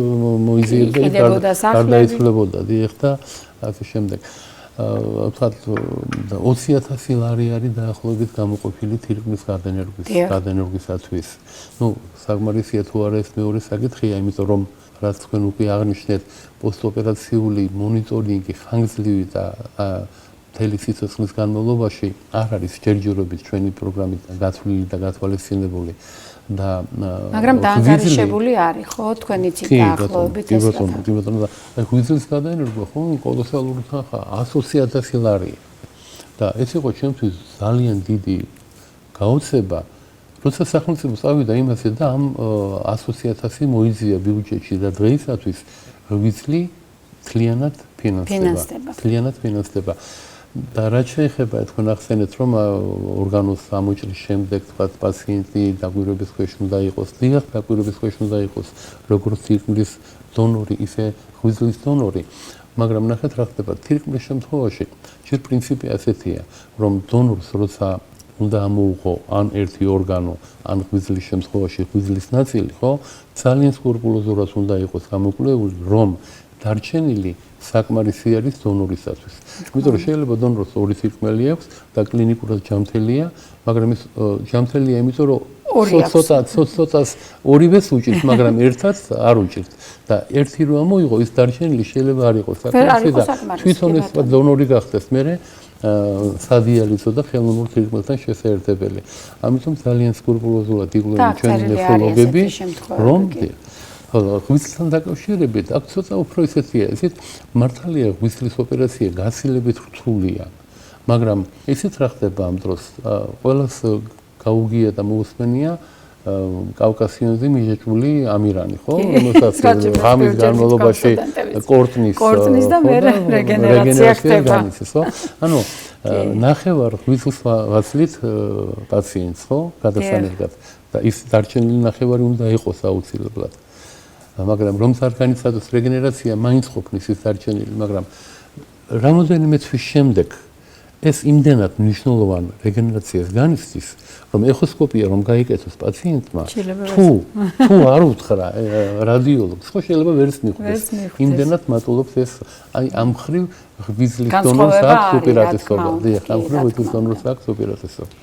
მოიზიებდა, გარდაიცვლებოდა, დიახ და ასე შემდეგ. ვთქვათ 20,000 ლარი არის დაახლოებით გამოყოფილი თირკმლის გარდანერგვისათვის. ნუ საკმარისია თუ არა ეს მეორე საკითხია, იმიტომ რომ რაც თქვენ უკვე აღნიშნეთ, პოსტოპერაციული მონიტორინგი ხანგრძლივი და მთელი სიცოცხლის განმავლობაში არ არის ჯერჯერობით ჩვენი პროგრამით გათვლილი და გათვალისწინებული და მაგრამ დაანგარიშებული არის ხო თქვენ იცით დაახლოებით ეს რა კი ბატონო და ღვიძლის გადაენერგვა ხო კოლოსალური თანხა 120,000 ლარი და ეს იყო ჩემთვის ძალიან დიდი გაოცება როცა სახელმწიფო წავიდა იმაზე და ამ 120,000 მოიძია ბიუჯეტში და დღეისათვის ღვიძლი მთლიანად ფინანსდება და რაც შეეხება თქვენ ახსენეთ რომ ორგანოს ამოჭრის შემდეგ თქვა პაციენტი დაკვირვების ქვეშ უნდა იყოს დიახ დაკვირვების ქვეშ უნდა იყოს როგორც თირკმლის დონორი ისე ღვიძლის დონორი მაგრამ ნახეთ რა ხდება თირკმლის შემთხვევაში ჯერ პრინციპი ასეთია რომ დონორს როცა უნდა ამოუღო ან ერთი ორგანო ან ღვიძლის შემთხვევაში ღვიძლის ნაწილი ხო ძალიან სკრუპულოზურად უნდა იყოს გამოკვლეული რომ დარჩენილი საკმარისი არის დონორისათვის. იმიტომ რომ შეიძლება დონორს ორი თირკმელი აქვს და კლინიკურად ჯანმრთელია, მაგრამ ეს ჯანმრთელია, იმიტომ რომ ცოტას ორივეს უჭირს, მაგრამ ერთად არ უჭირს. და ერთი რო ამოიღო, ის დარჩენილი შეიძლება არ იყოს საკმარისი და თვითონ ეს დონორი გახდეს მერე სადიალიზო და ხელოვნურ თირკმელთან შესაერთებელი. ამიტომ ძალიან სკრუპულოზულად იყვნენ ჩვენი ნეფროლოგები, რომ ღვიძლთან დაკავშირებით აქ ცოტა უფრო ისეთია, ისეთ მართალია ღვიძლის ოპერაცია გაცილებით რთულია, მაგრამ ისეთ რა ხდება ამ დროს, ყველას გაუგია და მოусმენია კავკასიონზე მიჯაჭვული ამირანი, ხო? რომელსაც ღამის განმავლობაში კორტნის და მე რეგენერაცია ხდება. ხო? ანუ ნახევარ ღვიძლის ვაცლით პაციენტს, ხო? გადასანერგად და ის დარჩენილი ნახევარი უნდა იყოს აუცილებლად. მაგრამ რომ სარგანიცადოს რეგენერაცია მაინც ყოფნის ის დარჩენილი, მაგრამ რამოდენიმე თვის შემდეგ ეს იმდენად მნიშვნელოვან რეგენერაციას განიცდის, რომ ეხოსკოპია რომ გაიკეთოს პაციენტმა, თუ არ უთხრა რადიოლოგს, ხო შეიძლება ვერც მიხვდეს. იმდენად მატულობს ეს, აი ამ მხრივ ღვიძლის დონორს აქვს უპირატესობა. დიახ, ამ მხრივ ღვიძლის დონორს აქვს უპირატესობა.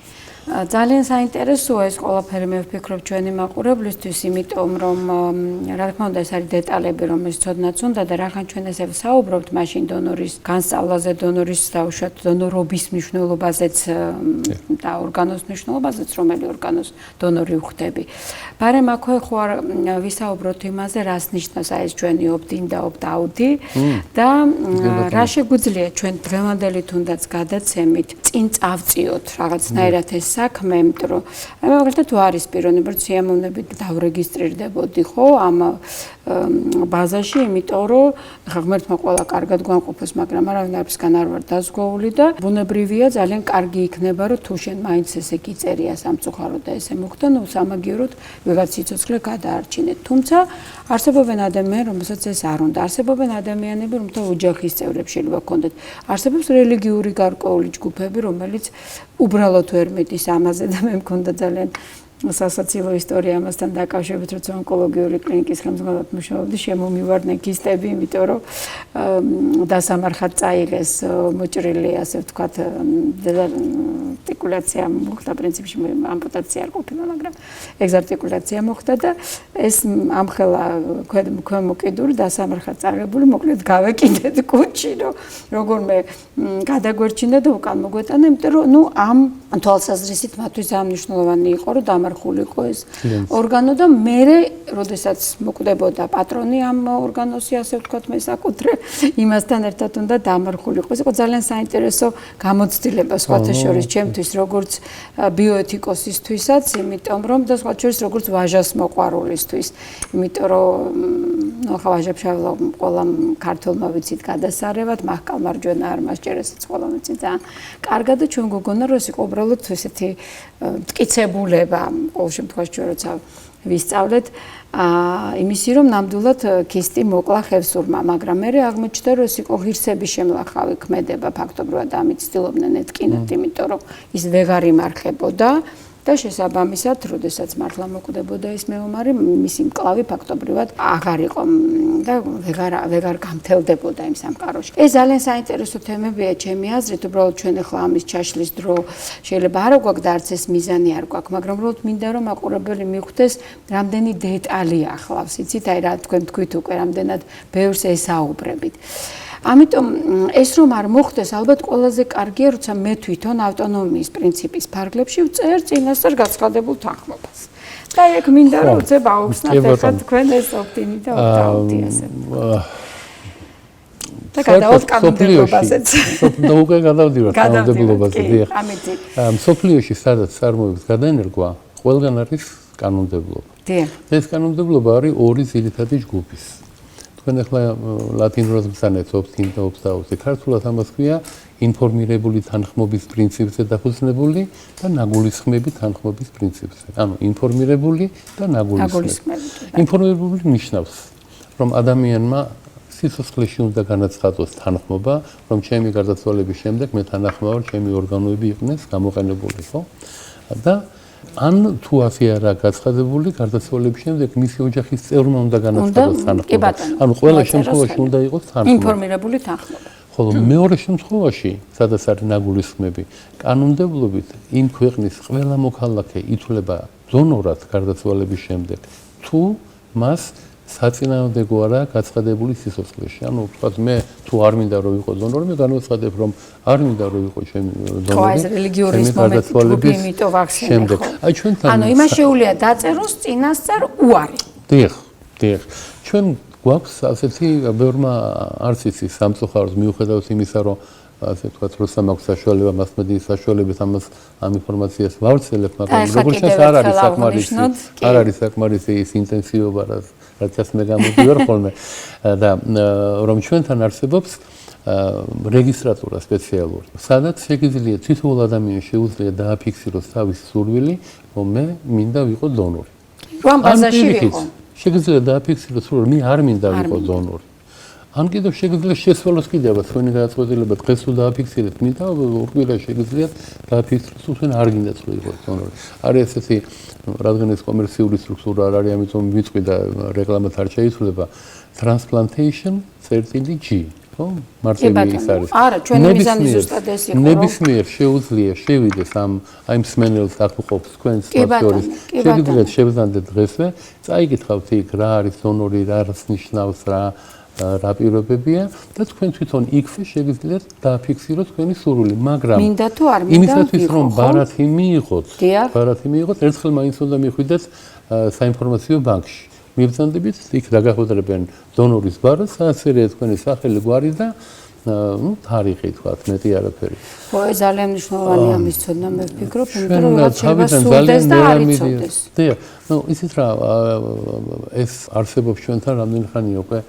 ძალიან საინტერესოა ეს ყველაფერი მე ვფიქრობ ჩვენი მაყურებლისთვის, იმიტომ რომ რა თქმა უნდა ეს არის დეტალები, რომელიც ცოდნაც უნდა და რახან ჩვენ ესე ვსაუბრობთ მაშინ დონორის განსწავლაზე, დონორის დაუშვათ დონორობის მნიშვნელობაზეც და ორგანოს მნიშვნელობაზეც, რომელი ორგანოს დონორი ვხდები. მაგრამ აქვე ხო არ ვისაუბროთ იმაზე, რას ნიშნავს აი ეს ჩვენი opt-in და opt-out-ი და რა შეგვიძლია ჩვენ დღევანდელი თუნდაც გადაცემით წინ წავწიოთ რაღაცნაირად ეს საქმე, იმიტომ რომ მაგალითად თუ არის პიროვნება, რომ სიამოვნებით დავრეგისტრირდებოდი, ხო, ამ ბაზაში, იმიტომ რომ ხა ღმერთმა ყველა კარგად გვამყოფოს, მაგრამ არავინ არისგან არ ვარ დაზღვეული და ბუნებრივია ძალიან კარგი იქნება, რომ თუ შენ მაინც ესე გიწერია სამწუხაროდ და ესე მოხდა, ნუ სამაგიეროდ ვიღაც სიცოცხლე გადაარჩინეთ. თუმცა არსებობენ ადამიანები, რომელსაც ეს არ უნდა. არსებობენ ადამიანები, რომელთა ოჯახის წევრები შეიძლება ჰქონდეთ. არსებობს რელიგიური გარკვეული ჯგუფები, რომელიც უბრალოდ ვერ მეტის ამაზე და მე მქონდა ძალიან სასაცილო ისტორია ამასთან დაკავშირებით, როცა ონკოლოგიური კლინიკის ხელმძღვანელად მუშაობდი, შემომივარდნენ კისტები, იმიტომ რომ დასამარხად წაიღეს მოჭრილი, ასე ვთქვათ, არტიკულაცია მოხდა, პრინციპში ამპუტაცია არ ყოფილა, მაგრამ ეგზარტიკულაცია მოხდა და ეს ამხელა ქვემო კიდური დასამარხად წაღებული, მოკლედ გავეკიდეთ კუჩი, რომ როგორმე გადაგვერჩინა და უკან მოგვეტანა, იმიტომ რომ ნუ ამ თვალსაზრისით მათთვის მნიშვნელოვანი იყო, რომ დამარხულიყო ეს ორგანო და მერე, როდესაც მოკვდებოდა პატრონი ამ ორგანოსი, ასე ვთქვათ, მე საკუთრე იმასთან ერთად უნდა დამარხულიყო. ეს იყო ძალიან საინტერესო გამოცდილება სხვათა შორის ჩემთვის, როგორც ბიოეთიკოსისთვისაც, იმიტომ რომ და სხვათა შორის როგორც ვაჟას მოყვარულისთვის, იმიტომ რომ ნუ ხა ვაჟებშავა ყველა ქართულმა ვიცით გადასარევად, მაჰკალ მარჯვენა არ მასჭერესაც ყველა ვიცით ძალიან კარგად და ჩვენ გოგონა რომ ეს იყო უბრალოდ ესეთი მტკიცებულება ყოველ შემთხვევაში ჩვენ როცა ვისწავლეთ იმისი რომ ნამდვილად კისტი მოკლა ხევსურმა, მაგრამ მე აღმოჩნდა რომ ეს იყო ღირსების შემლახავი ქმედება ფაქტობრივად ამით ცდილობდნენ ეთკინათ, იმიტომ რომ ის ვეღარ იმარხებოდა და შესაბამისად, როდესაც მართლა მოკვდებოდა ეს მეომარი, მისი მკლავი ფაქტობრივად აღარ იყო და ვეღარ გამთელდებოდა იმ სამყაროში. ეს ძალიან საინტერესო თემებია ჩემი აზრით, უბრალოდ ჩვენ ახლა ამის ჩაშლის დრო შეიძლება არ გვაქვს და არც ეს მიზანი არ გვაქვს, მაგრამ უბრალოდ მინდა რომ მაყურებელი მიხვდეს, რამდენი დეტალი ახლავს, იცით, აი რა თქვენ თქვით უკვე რამდენად ბევრს ესაუბრებით. ამიტომ ეს რომ არ მოხდეს, ალბათ ყველაზე კარგია, როცა მე თვითონ ავტონომიის პრინციპის ფარგლებში ვწერ წინასწარ გაცხადებულ თანხმობას. და ეგ მინდა რომ უცებ აუხსნათ ახლა თქვენ ეს ოპტინი და ოპტაუტი ასე. და გადავთ კანონმდებლობაზეც. და უკვე გადავდივართ კანონმდებლობაზე, დიახ. მსოფლიოში სადაც წარმოების გადაენერგვა, ყველგან არის კანონმდებლობა. დიახ. ეს კანონმდებლობა არის ორი ძირითადი ჯგუფის. თქვენ ახლა ლათინურად ვსანეთ opt-in და opt-out-ზე. ქართულად ამას ქვია ინფორმირებული თანხმობის პრინციპზე დაფუძნებული და ნაგულისხმები თანხმობის პრინციპზე. ანუ ინფორმირებული და ნაგულისხმები. ინფორმირებული ნიშნავს, რომ ადამიანმა სიცოცხლეში უნდა განაცხადოს თანხმობა, რომ ჩემი გარდაცვალების შემდეგ მე თანახმავარ, ჩემი ორგანოები იყვნენ გამოყენებული, ხო? და ან თუ ასე არა გაცხადებული გარდაცვალების შემდეგ მისი ოჯახის წევრმა უნდა განაცხადოს თანხმობა. ანუ ყველა შემთხვევაში უნდა იყოს თანხმობა. ინფორმირებული თანხმობა. ხოლო მეორე შემთხვევაში, სადაც არის ნაგულისხმები, კანონმდებლობით იმ ქვეყნის ყველა მოქალაქე ითვლება დონორად გარდაცვალების შემდეგ, თუ მას საწინააღმდეგო არა გაცხადებული სიცოცხლეში. ანუ ვთქვათ, მე თუ არ მინდა რომ ვიყო დონორი, მე განვაცხადებ, რომ არ მინდა რომ ვიყო ჩემი დონორი. ხო, ეს რელიგიური მომენტი, იმიტომ ვაქცინე ხო. აი ჩვენთან ანუ იმას შეუძლია დაწეროს წინასწარ უარი. დიახ, დიახ. ჩვენ გვაქვს ასეთი ბევრმა არც იცის სამწუხაროდ მიუხედავად იმისა, რომ ასე ვთქვათ, როცა მაქვს საშუალება მასმედიის საშუალებით ამ ინფორმაციას ვავრცელებ, მაგრამ როგორც ჩანს არ არის საკმარისი, არ არის საკმარისი ის ინტენსივობა, რაც მე გამოდივარ ხოლმე და რომ ჩვენთან არსებობს რეგისტრატურა სპეციალური, სადაც შეგიძლია თითოეულ ადამიანს შეუძლია დააფიქსიროს თავისი სურვილი, რომ მე მინდა ვიყო დონორი. რომ ბაზაში ვიყო. შეგიძლია დააფიქსიროს, რომ მე არ მინდა ვიყო დონორი. ან კიდევ შეგიძლია შესვალოს კიდევ თქვენი გადაწყვეტილება დღეს თუ დააფიქსირეთ, მინდა ორკვირა შეგიძლიათ დააფიქსიროთ, თუ თქვენ არ გინდათ რომ იყოთ დონორი. არის ესეთი რადგან ეს კომერციული სტრუქტურა არ არის, ამიტომ ვიწვი და რეკლამად არ შეიცვლება transplantation.g ხო? მარტივი ის არის. არა, ჩვენი მიზანი ზუსტად ეს იყო. ნებისმიერ შეუძლია შევიდეს ამ მსმენელს აკუყოფს თქვენს შორის. შეგიძლიათ შევზანდეთ დღესვე, წაიკითხავთ იქ რა არის დონორი, რა ნიშნავს რა პირობებია და თქვენ თვითონ იქ შეგიძლიათ დააფიქსიროთ თქვენი სურვილი, მაგრამ მინდა თუ არ მინდა იმისათვის რომ ბარათი მიიღოთ, ერთხელ მაინც უნდა მიხვიდეთ საინფორმაციო ბანკში. მიბრძანდებით, იქ დაგახვედრებენ დონორის ბარათს, აწერია თქვენი სახელი, გვარი და თარიღი თქვა, მეტი არაფერი. ეს ძალიან მნიშვნელოვანი ამის ცოდნა მე ვფიქრობ, იმიტომ რომ რაც შეიძლება სურდეს და არ იცოდეს. დიახ, ისიც რა ეს არსებობს ჩვენთან რამდენი ხანია უკვე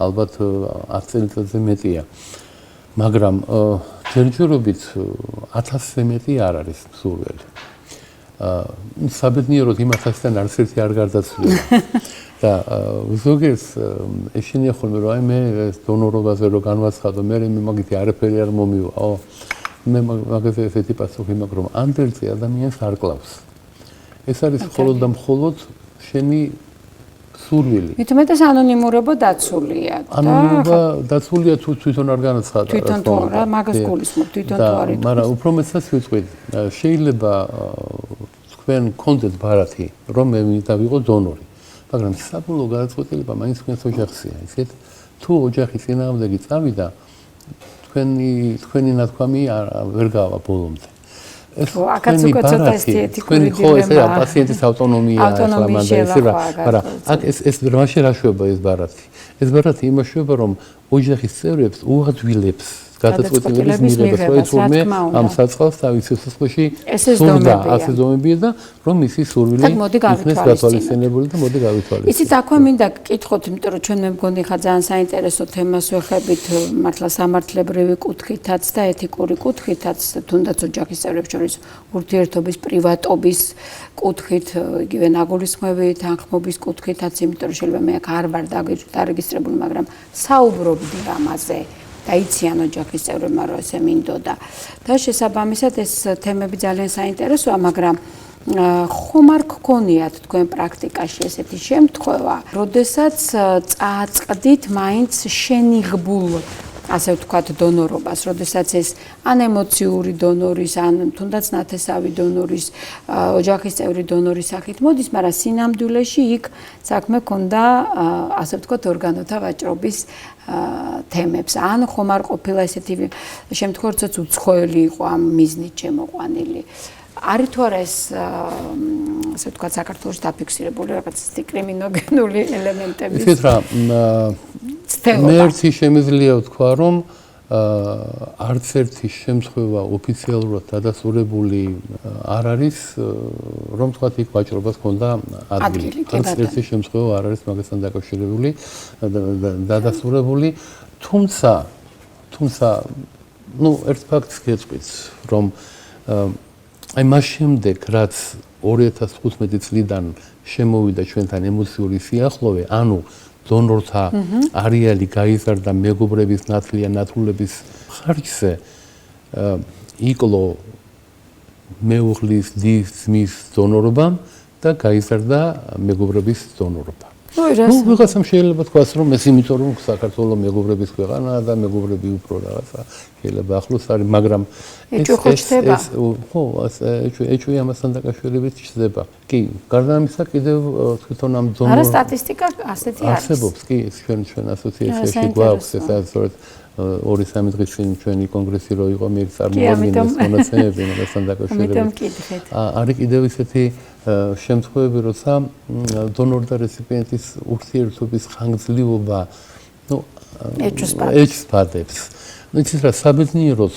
ალბათ 10 წელიწადზე მეტია. მაგრამ ჯერჯერობით 1000-ზე მეტი არ არის სურვილი. საბედნიეროდ იმ 1000-დან არც ერთი არ გარდაცვლილა. და ზოგიერთ ეშინია ხოლმე რომ აი მე დონორობაზე რო განვაცხადო, მე მაგითი არაფერი არ მომივა. მე მაგაზე ესეთი პასუხი მაქვს რომ ანდერზე ადამიანს არ კლავს. ეს არის მხოლოდ და მხოლოდ შენი სურვილი. მithumetes ანონიმურობა დაცულია. ანონიმურობა დაცულია თუ თვითონ არ განაცხადა. თვითონ თუ რა მაგას გულისხმობ, თვითონ თუ არ იტყვის. მაგრამ უფრო მეცაც ვიტყვით, შეიძლება თქვენ გქონდეთ ბარათი, რომ მე მინდა ვიყო დონორი. მაგრამ საბოლოო გადაწყვეტილება მაინც თქვენს ოჯახია, ისეთ თუ ოჯახის წინააღმდეგი წავიდა, თქვენი ნათქვამი ვერ გავა ბოლომდე. აქაც უკვე ცოტა ეს ეთიკური დილემა. ხო, ესე პაციენტის ავტონომია ახლა მანდა ესე რა, მაგრამ აქ ეს რაში რაშუება ეს ბარათი. ეს ბარათი იმაშუება, რომ ოჯახის წევრებს უღადვილებს გადაწყვეტილების მიღებას, რომ თურმე ამ საწყალს თავის სიცოცხლეში სურდა ასე ზომებია და რომ მისი სურვილი იქნეს გათვალისწინებული და მოდი გავითვალისწინოთ. იცით, აქვე მინდა გკითხოთ, იმიტომ რომ ჩვენ მე მგონი ხა ძალიან საინტერესო თემას ვეხებით მართლა სამართლებრივი კუთხითაც და ეთიკური კუთხითაც, თუნდაც ოჯახის წევრებს შორის ურთიერთობის პრივატობის კუთხით, იგივე ნაგულისხმევით, თანხმობის კუთხითაც, იმიტომ რომ შეიძლება მე აქ არ ვარ დარეგისტრირებული, მაგრამ საუბრობდი ამაზე. და იციან ოჯახის წევრებმა რომ ესე მინდოდა. და შესაბამისად ეს თემები ძალიან საინტერესოა, მაგრამ ხომ არ გქონიათ თქვენ პრაქტიკაში ესეთი შემთხვევა, როდესაც წააწყდით მაინც შენიღბულ ასე ვთქვათ დონორობას, როდესაც ეს ან ემოციური დონორის, ან თუნდაც ნათესავი დონორის, ოჯახის წევრი დონორის სახით მოდის, მაგრამ სინამდვილეში იქ საქმე ქონდა ასე ვთქვათ ორგანოთა ვაჭრობის თემებს. ან ხომ არ ყოფილა ესეთი შემთხვევა, როდესაც უცხოელი იყო ამ მიზნით შემოყვანილი. არის თუ არა ეს ასე ვთქვათ საქართველოში დაფიქსირებული რაღაც კრიმინოგენული ელემენტები? ისეთ რა მე ერთი შემიძლია ვთქვა, რომ არც ერთი შემთხვევა ოფიციალურად დადასტურებული არ არის, რომ თქვათ იქ ვაჭრობას ქონდა ადგილი. არც ერთი შემთხვევა არ არის მაგასთან დაკავშირებული დადასტურებული, თუმცა ნუ ერთ ფაქტს გეტყვით, რომ აი მას შემდეგ, რაც 2015 წლიდან შემოვიდა ჩვენთან ემოციური სიახლოვე, ანუ დონორთა არეალი გაიზარდა მეგობრების ნათლულების ხარჯზე, იკლო მეუღლის დის ძმის დონორობა და გაიზარდა მეგობრების დონორობა. ნუ ვიღაცამ შეიძლება თქვას, რომ ეს იმიტომ რომ საქართველოს მეგობრების ქვეყანაა და მეგობრები უფრო რაღაცა შეიძლება ახლოს არის, მაგრამ ეს ხო, ეჭვი ამასთან დაკავშირებით ჩდება. კი, გარდა ამისა კიდევ თვითონ ამ დონორ არა სტატისტიკა ასეთი არის. არსებობს, კი, ჩვენ ასოციაციაში გვაქვს ეს ასეთ 2-3 დღის წინ ჩვენი კონგრესი რო იყო, მე წარმოვიდგინე მონაცემები ამასთან დაკავშირებით. არის კიდევ ისეთი შემთხვევები, როცა დონორ და რეციპიენტის ურთიერთობის ხანგრძლივობა, ნუ ეჭვსპადებს. ნუ იცით რა, საბედნიეროდ,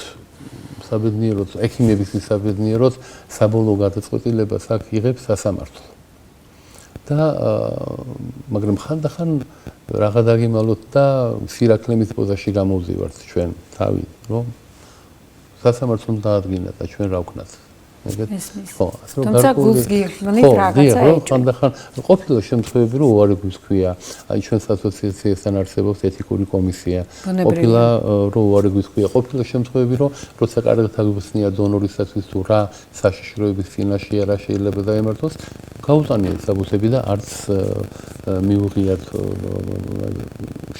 ექიმების საბედნიეროდ საბოლოო გადაწყვეტილებას აქ იღებს სასამართლო. და მაგრამ ხანდახან რაღა დაგიმალოთ და სირაქლემის პოზაში გამოვზივართ ჩვენ თავი, რომ სასამართლომ დაადგინა და ჩვენ რა ვქნათ. ხო, თუმცა გულს გიხსნით რაღაცა ეჭვი. ხანდახან ყოფილა შემთხვევები, რომ უარი გვისქვია, აი ჩვენს ასოციაციასთან არსებობს ეთიკური კომისია. ყოფილა რომ უარი გვისქვია, ყოფილა შემთხვევები, რომ როცა კარგად აგვიხსნია დონორისათვის თუ რა საშიშროების წინაშეა, რა შეიძლება დაემართოს, გაუტანიათ საბუთები და არც მიუღიათ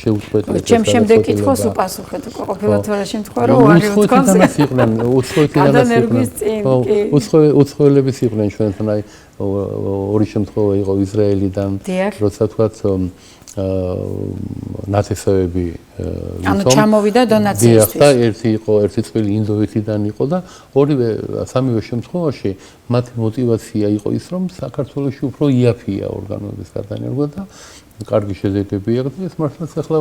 შეუწყვეტია. ჩემ შემდეგ კითხოს უპასუხეთ, ყოფილა თუ რა შემთხვევა, რომ უარი ვთქვამს. უცხოელების იყვნენ ჩვენთან, აი ორი შემთხვევა იყო ისრაელიდან, როცა თქვათ ნათესავები ანუ ჩამოვიდა დონაციისთვის. და ერთი წელი ინდოეთიდან იყო და სამივე შემთხვევაში მათი мотиваცია იყო ის, რომ საქართველოში უფრო იაფია ორგანოების გადანერგვა და კარგი შედეგები აქვს და ეს მართლაც ახლა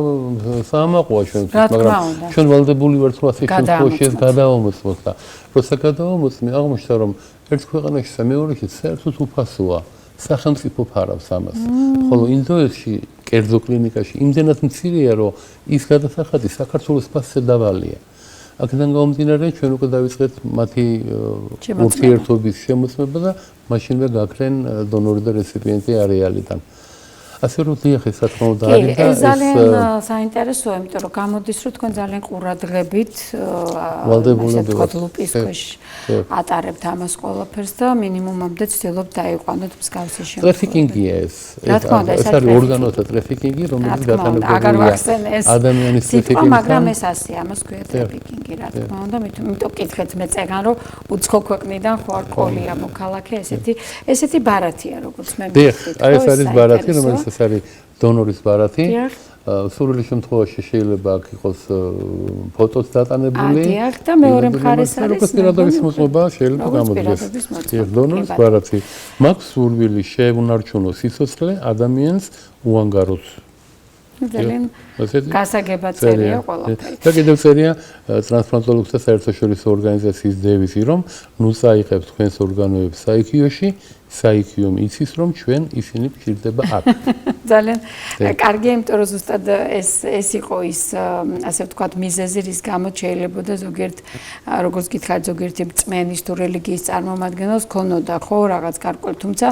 საამაყოა ჩვენთვის, მაგრამ ჩვენ ვალდებული ვართ რომ ასე შემთხვევაში ეს გადაამოწმოთ და როცა გადაამოწმე აღმოჩნდა რომ ერთ ქვეყანაში და მეორეში საერთოდ უფასოა სახელმწიფო ფარავს ამას. ხოლო ინდოეთში კერძო კლინიკაში იმდენად მცირეა რომ ის გადასახადი საქართველოს ფასზე დავალია. აქედან გამომდინარე ჩვენ უკვე დავიწყეთ მათი ურთიერთობის შემოწმება და მაშინვე გაქრენ დონორი და რეციპიენტი არეალიდან. ასე რომ დიახ ეს რა თქმა უნდა არის და ეს ძალიან საინტერესოა, იმიტომ რომ გამოდის რომ თქვენ ძალიან ყურადღებით ასე ვთქვათ ლუპის ქვეშ ატარებთ ამას ყველაფერს და მინიმუმამდე ცდილობთ დაიყვანოთ მსგავსი შემთხვევები. ტრაფიკინგია ეს. ეს არის ორგანოთა ტრაფიკინგი, რომელიც გატანებულია ადამიანის ტრაფიკინგთან. მაგრამ ეს ასე ამას ქვია ტრაფიკინგი, რა თქმა უნდა, იმიტომ კითხეთ მე წეგან რომ უცხო ქვეყნიდან ხო არ ყოლია მოქალაქე ესეთი ბარათია როგორც მე მივხვდი. აი ეს არის ბარათი, რომელიც ეს არის დონორის ბარათი. სურვილი შემთხვევაში შეიძლება აქ იყოს ფოტოც დატანებული. დიახ და მეორე მხარეს არის როგორც პირადობის მოწმობა შეიძლება გამოდგეს. დონორის ბარათი. მაქვს სურვილი შეუნარჩუნო სიცოცხლე ადამიანს უანგაროთ. ძალიან გასაგება წერია ყველაფერი. და კიდევ წერია ტრანსპლანტოლოგთა საერთაშორისო ორგანიზაციის დევიზი, რომ ნუ წაიღებთ თქვენს ორგანოებს საიქიოში, საიქიომ იცის, რომ ჩვენ ისინი გვჭირდება აქ. ძალიან კარგია, იმიტომ რომ ზუსტად ეს იყო ის ასე ვთქვათ მიზეზი, რის გამოც შეიძლებოდა ზოგიერთ როგორც გითხარით ზოგიერთი წმენის თუ რელიგიის წარმომადგენელს ქონოდა ხო რაღაც გარკვეული, თუმცა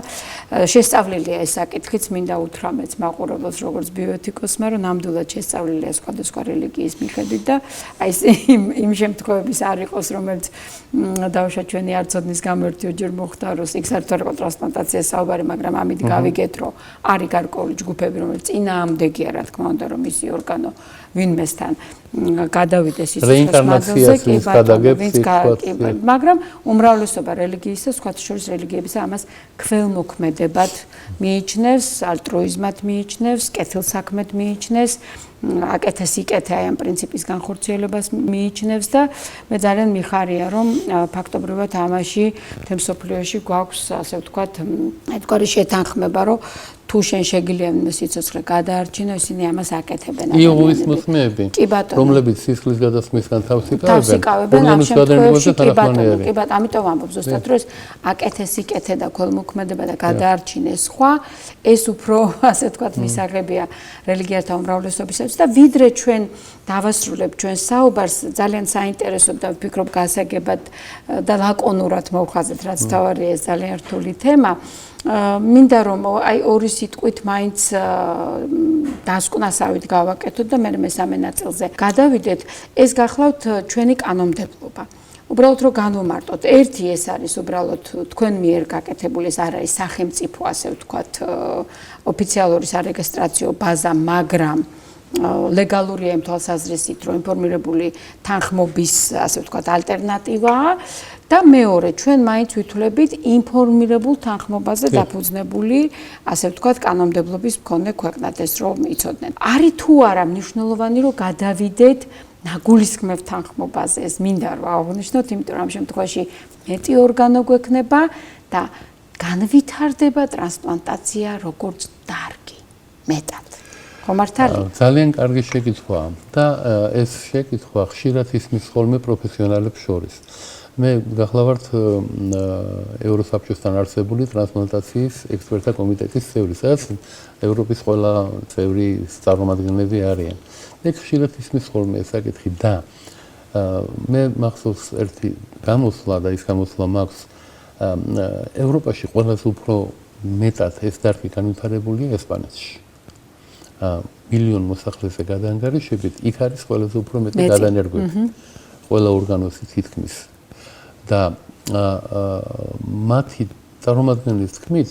შესწავლილია ეს საკითხიც მინდა უთხრამეც მაყურებელს როგორც ბიოეთიკოსმა, რომ ნამდვილად შესწავლილია სხვადასხვა რელიგიის მიხედვით და აი ეს იმ შემთხვევების არ იყოს, რომელიც დავუშვათ ჩვენი არცოდნის გამო ერთიოჯერ მოხდა, რომ იქ საერთოდ არ იყო ტრანსპლანტაციას საუბარი, მაგრამ ამით გავიგეთ, რომ არის გარკვეული ჯგუფები, რომელიც წინააღმდეგია, რა თქმა უნდა, რომ ისი ორგანო ვინმესთან გადავიდეს ის რეინკარნაციას ვინც გადაგებს, მაგრამ უმრავლესობა რელიგიისა, სხვათა შორის რელიგიებისა ამას ქველმოქმედებად მიიჩნევს, ალტრუიზმად მიიჩნევს, კეთილსაქმედ მიიჩნევს, აკეთე-სიკეთე აი ამ პრინციპის განხორციელებას მიიჩნევს და მე ძალიან მიხარია, რომ ფაქტობრივად ამაში მთელ მსოფლიოში გვაქვს, ასე ვთქვათ, ერთგვარი შეთანხმება, რომ თუ შენ შეგიძლია სიცოცხლე გადაარჩინო, ისინი ამას აკეთებენ. იოვის მოსმეები, რომლებიც სისხლის გადასხმისგან თავს იკავებენ, ორგანოს გადანერგვაზე თანახმადნი. კი ბატონო, ამიტომ ვამბობ ზუსტად, რომ ეს აკეთე-სიკეთე და ქველმოქმედება და გადაარჩინეს სხვა, ეს უფრო, ასე ვთქვათ, მისაღებია რელიგიათა უმრავლესობისათვის და ვიდრე ჩვენ დავასრულებთ ჩვენ საუბარს, ძალიან საინტერესო და ვფიქრობ გასაგებად და ლაკონურად მოვხაზეთ, რაც თავარია ეს ძალიან რთული თემა. მინდა რომ აი ორი სიტყვით მაინც დასკვნასავით გავაკეთოთ და მე მესამე ნაწილზე გადავიდეთ. ეს გახლავთ ჩვენი კანონმდებლობა. უბრალოდ რომ განვმარტოთ, ერთი ეს არის უბრალოდ თქვენ მიერ გაკეთებული, ეს არ არის სახელმწიფო, ასე ვთქვათ, ოფიციალური სარეგისტრაციო ბაზა, მაგრამ ლეგალურია იმ თვალსაზრისით, რომ ინფორმირებული თანხმობის, ასე ვთქვათ, ალტერნატივაა. და მეორე, ჩვენ მაინც ვითვლებით ინფორმირებულ თანხმობაზე დაფუძნებული, ასე ვთქვათ, კანონმდებლობის მქონე ქვეყნად ეს რომ იცოდნენ. არის თუ არა მნიშვნელოვანი, რომ გადავიდეთ ნაგულისხმებ თანხმობაზე, ეს მინდა რომ აღვნიშნოთ, იმიტომ რომ ამ შემთხვევაში მეტი ორგანო გვექნება და განვითარდება ტრანსპლანტაცია როგორც დარგი, მეტად. ხომართალი? ძალიან კარგი შეკითხვაა და ეს შეკითხვა ხშირად ისმის ხოლმე პროფესიონალებს შორის. მე გახლავართ ევროსაბჭოსთან არსებული ტრანსპლანტაციის ექსპერტთა კომიტეტის წევრი, სადაც ევროპის ყველა წევრი წარმომადგენლები არიან. მე ხშირად ისმის ხოლმე ეს საკითხი და მე მახსოვს ერთი გამოსვლა და ის გამოსვლა მაქვს ევროპაში ყველაზე უფრო მეტად ეს დარგი განვითარებულია ესპანეთში. მილიონ მოსახლეზე გადაანგარიშებით იქ არის ყველაზე უფრო მეტი გადანერგვები. ყველა ორგანოსი თითქმის და მათი წარმომადგენლის თქმით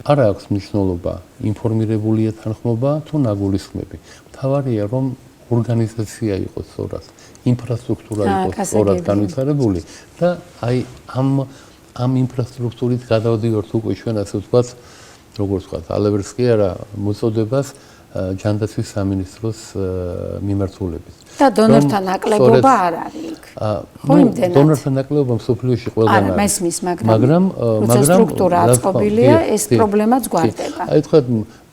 არ აქვს მნიშვნელობა ინფორმირებულია თანხმობა თუ ნაგულისხმები. მთავარია რომ ორგანიზაცია იყოს სწორად, ინფრასტრუქტურა იყოს სწორად განვითარებული და აი ამ ინფრასტრუქტურით გადავდივართ უკვე ჩვენ ასე ვთქვათ, როგორც ვთქვათ, ალევერსკი არა მოწოდებას ჯანდაცვის სამინისტროს მიმართულებით. და დონორთა ნაკლებობა არ არის იქ. ხო იმდენად. დონორთა ნაკლებობა მსოფლიოში ყველგან არის. არა, მესმის, მაგრამ სტრუქტურა აწყობილია, ეს პრობლემაც გვარდება. აი თქვა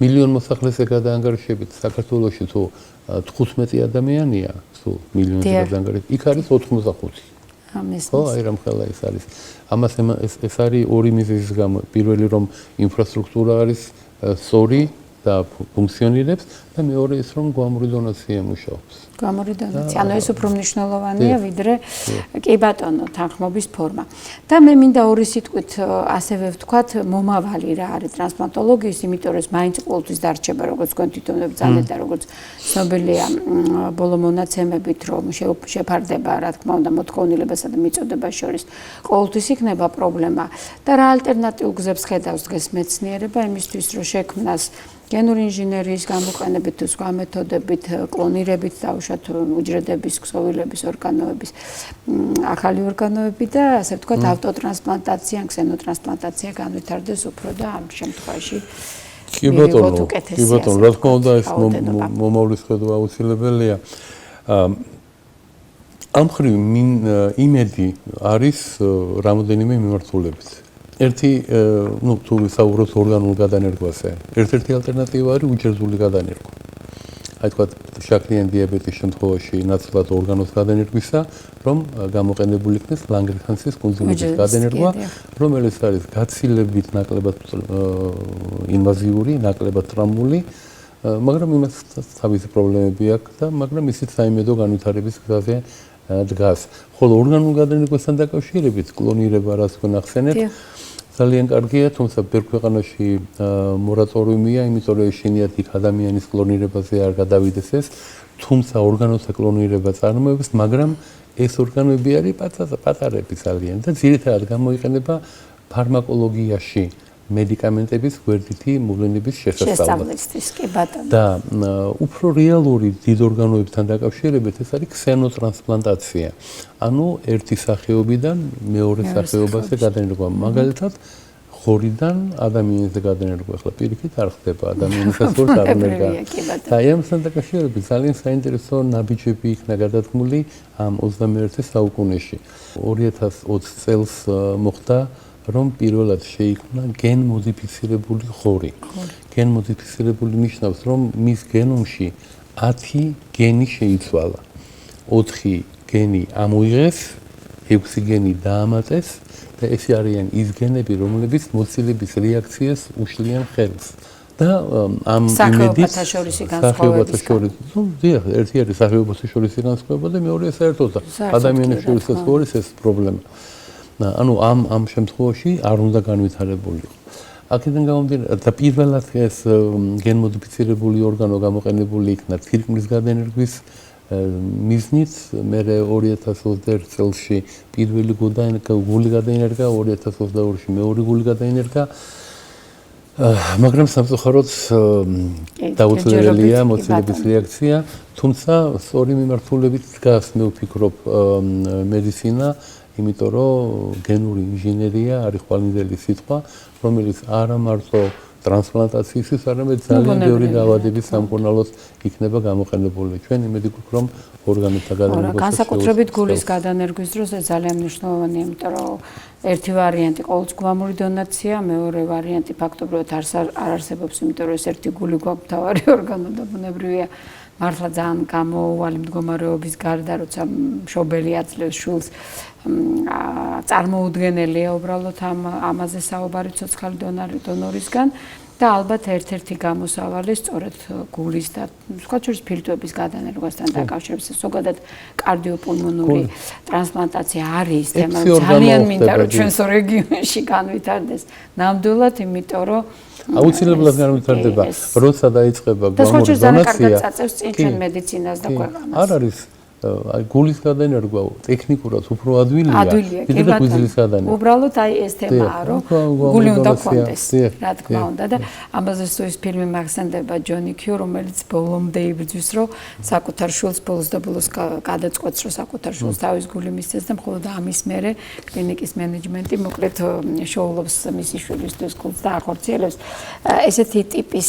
მილიონ მოსახლეზე გადაანგარიშებით საქართველოში თუ 15 ადამიანია, თუ მილიონზე გადაანგარიშებით, იქ არის 85. ხო, აი რამხელა ეს არის. ამას ეს არის ორი მიზეზის გამო. პირველი რომ ინფრასტრუქტურა არის სწორი და ფუნქციონირებს და მეორე ის რომ გვამური დონაცია მუშაობს. გვამური დონაცია, ანუ ეს უფრო მნიშვნელოვანია ვიდრე კი ბატონო თანხმობის ფორმა. და მე მინდა ორი სიტყვით ასევე ვთქვათ მომავალი რა არის ტრანსპლანტოლოგიის, იმიტომ რომ მაინც ყოველთვის დარჩება როგორც თქვენ თვითონ ბრძანეთ და როგორც ცნობილია ბოლო მონაცემებით რომ შეფარდება რა თქმა უნდა მოთხოვნილებასა და მიწოდებას შორის ყოველთვის იქნება პრობლემა და რა ალტერნატიულ გზებს ხედავს დღეს მეცნიერება იმისთვის რომ შექმნას გენური ინჟინერიის გამოყენებით თუ სხვა მეთოდებით, კლონირებით დაუშვათ უჯრედების, ქსოვილების, ორგანოების, ახალი ორგანოები და ასე ვთქვათ ავტოტრანსპლანტაცია, ქსენოტრანსპლანტაცია განვითარდეს უფრო და ამ შემთხვევაში კი ბატონო, რა თქმა უნდა ეს მომავლის ხედვა აუცილებელია. ამ მხრივ იმედი არის რამოდენიმე მიმართულებით. ერთი თუ ვისაუბროთ ორგანულ გადანერგვაზე, ერთ-ერთი ალტერნატივა არის უჯრედული გადანერგვა. აი თქვა შაქრიანი დიაბეტის შემთხვევაში ნაცვლად ორგანოს გადანერგვისა, რომ გამოყენებული იქნეს ლანგერჰანსის კუნძულების გადანერგვა, რომელიც არის გაცილებით ნაკლებად ინვაზიური, ნაკლებად ტრამული, მაგრამ იმას თავისი პრობლემები აქვს და მაგრამ ისიც საიმედო განვითარების გზაზე დგას. ხოლო ორგანულ გადანერგვასთან დაკავშირებით კლონირება რაც თქვენ ახსენეთ, ძალიან კარგია, თუმცა ბევრ ქვეყანაში მორატორიუმია, იმიტომ რომ ეშინიათ იქ ადამიანის კლონირებაზე არ გადავიდეს ეს, თუმცა ორგანოთა კლონირება წარმოებს, მაგრამ ეს ორგანოები არის პატარები ძალიან და ძირითადად გამოიყენება ფარმაკოლოგიაში მედიკამენტების გვერდითი მოვლენების შესასწავლად. კი ბატონო. და უფრო რეალური დიდ ორგანოებთან დაკავშირებით ეს არის ქსენოტრანსპლანტაცია. ანუ ერთი სახეობიდან მეორე სახეობაზე გადანერგვა. მაგალითად, ხორიდან ადამიანზე გადანერგვა. ახლა პირიქით არ ხდება ადამიანისას ვარ გადანერგვა. და ამასთან დაკავშირებით ძალიან საინტერესო ნაბიჯები იქნა გადადგმული ამ 21 საუკუნეში. 2020 წელს მოხდა რომ პირველად შეიქმნა გენმოდიფიცირებული ხორი. გენმოდიფიცირებული ნიშნავს, რომ მის გენომში 10 გენი შეიცვალა. 4 გენი ამოიღეს, 6 გენი დაამატეს და ეს არიან ის გენები, რომლებიც მოცილების რეაქციას უშლიან ხელს. და ამ იმედით სახეობათა შორის ერთი არის სახეობათა შორისი განსხვავება და მეორე საერთოდ ადამიანის შორისაც არის ეს პრობლემა. ანუ ამ შემთხვევაში არ უნდა განვითარებულიყო. აქედან გამომდინარე და პირველად ეს გენმოდიფიცირებული ორგანო გამოყენებული იქნა თირკმლის გადანერგვის მიზნით, მე 2021 წელში პირველი გული გადაინერგა, 2022-ში მეორე გული გადაინერგა. მაგრამ სამწუხაროდ დაუცველია მოცილების რეაქცია, თუმცა სწორი მიმართულებით დგას, მე ვფიქრობ, მედიცინა, იმიტომ რომ გენური ინჟინერია არის ხვალინდელი სიტყვა, რომელიც არა მარტო ტრანსპლანტაციისთვის, არამედ ძალიან ბევრი დაავადების სამკურნალოდ იქნება გამოყენებული. ჩვენ იმედი გვაქვს, რომ ორგანოთა გადანერგვა განსაკუთრებით გულის გადანერგვის დროს ეს ძალიან მნიშვნელოვანია, იმიტომ რომ ერთი ვარიანტი ყოველთვის გვამური დონაცია, მეორე ვარიანტი ფაქტობრივად არ არსებობს, იმიტომ რომ ეს ერთი გული გვაქვს მთავარი ორგანო და ბუნებრივია მართლა ძალიან გამოუვალი მდგომარეობის გარდა, როცა მშობელი აძლევს შვილს, წარმოუდგენელია უბრალოდ ამაზე საუბარი ცოცხალი დონორისგან და ალბათ ერთ-ერთი გამოსავალი სწორედ გულის და სხვა შორის ფილტვების გადანერგვასთან დაკავშირებით. ზოგადად კარდიოპულმონური ტრანსპლანტაცია არის თემა, ძალიან მინდა რომ ჩვენს რეგიონში განვითარდეს ნამდვილად, იმიტომ რომ აუცილებლად განვითარდება, როცა დაიწყება გამორდონაცია. და სხვა შორის ძალიან კარგად წაწევს წინ ჩვენ მედიცინას და ქვეყანას. არ არის აი გულის გადანერგვა ტექნიკურად უფრო ადვილია, ვიდრე ღვიძლის გადანერგვა. უბრალოდ აი ეს თემაა, რომ გული უნდა გქონდეს, რა თქმა უნდა და ამაზე ის ფილმი მახსენდება ჯონი კიუ, რომელიც ბოლომდე იბრძვის, რომ საკუთარ შვილს ბოლოს და ბოლოს გადაწყვეტს, რომ საკუთარ შვილს თავის გული მისცეს და მხოლოდ ამის მერე კლინიკის მენეჯმენტი მოკლედ შეუძლებს მისი შვილისთვის გულს და ახორციელებს. ესეთი ტიპის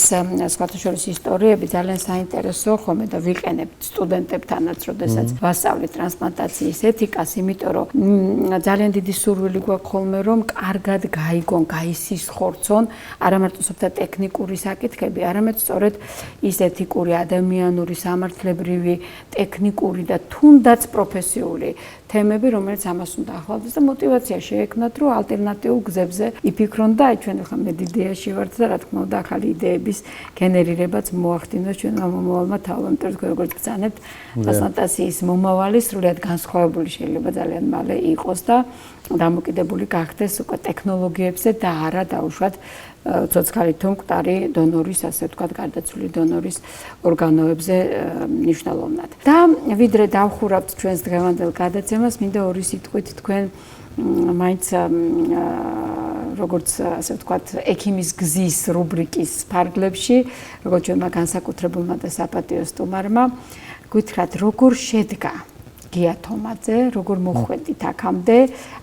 სხვათა შორის ისტორიები ძალიან საინტერესოა ხოლმე და ვიყენებთ სტუდენტებთანაც, როდესაც ვასწავლით ტრანსპლანტაციის ეთიკას, იმიტომ რომ ძალიან დიდი სურვილი გვაქვს ხოლმე რომ კარგად გაიგონ, გაისისხორცონ არამარტო სოფთა ტექნიკური საკითხები, არამედ სწორედ ის ეთიკური, ადამიანური, სამართლებრივი, ტექნიკური და თუნდაც პროფესიული თემები, რომელიც ამას უნდა ახლავდეს და мотиваცია შეექმნათ, რომ ალტერნატიულ გზებზე იფიქრონ და ჩვენ ხომ მედიდიაში ვართ და რა თქმა უნდა ახალი იდეების გენერირებაც მოახდინოს ჩვენმა მომავალმა თავმჯდომარედ, როგორც ბრძანებთ, ტრანსპლანტაციის მომავალი სრულიად განსხვავებული შეიძლება ძალიან მალე იყოს და დამოკიდებული გახდეს უკვე ტექნოლოგიებზე და არა დაუშვათ ცოცხალი თუ მკვდარი დონორის, ასე ვთქვათ, გარდაცვლილი დონორის ორგანოებზე მნიშვნელოვნად. და ვიდრე დავხურავთ ჩვენს დღევანდელ გადაცემას, მინდა ორი სიტყვით თქვენ მაინც როგორც ასე ვთქვათ, ექიმის გზის რუბრიკის ფარგლებში, როგორც ჩვენმა განსაკუთრებულმა და საპატიო სტუმარმა, გითხრათ, როგორ შედგა გია თომაძე, როგორ მოხვედით აქამდე,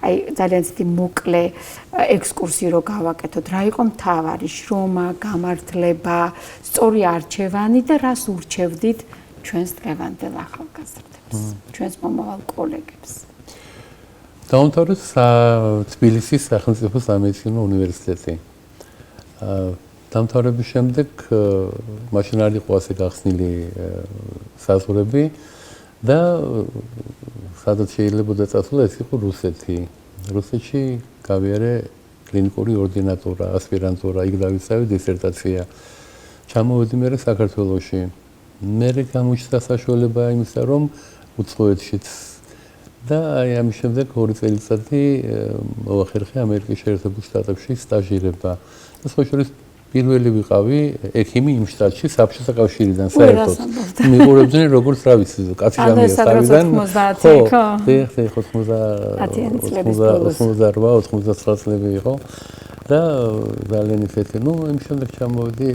აი ძალიან ცივი მოკლე ექსკურსი რო გავაკეთოთ, რა იყო მთავარი შრომა, გამართლება, სწორი არჩევანი და რას ურჩევდით ჩვენს დღევანდელ ახალგაზრდებს, ჩვენს მომავალ კოლეგებს. დაამთავრეს თბილისის სახელმწიფო სამედიცინო უნივერსიტეტი. დამთავრების შემდეგ მაშინ არ იყო ასე გახსნილი საზღვრები და სადაც შეიძლებოდა წასვლა, ეს იყო რუსეთი. რუსეთში გავიარე კლინიკური ორდინატურა, ასპირანტურა, იქ დავისწავე დისერტაცია. ჩამოვედი მე საქართველოში. მე გამოჩნდა საშუალება იმისა, რომ უცხოეთშიც და აი ამის შემდეგ 2 წელიწადი მოვახერხე ამერიკის შეერთებულ შტატებში სტაჟირება. და სხვა შორის პირველი ვიყავი ექიმი იმ შტატში, საბჭოთა კავშირიდან საერთოდ. მიყურებდნენ როგორც რა ვიცი, კაცი ჟამია თავიდან. ხო, 88-89 წლები იყო და ძალიან ისეთი, ნუ იმ შემდეგ ჩამოვედი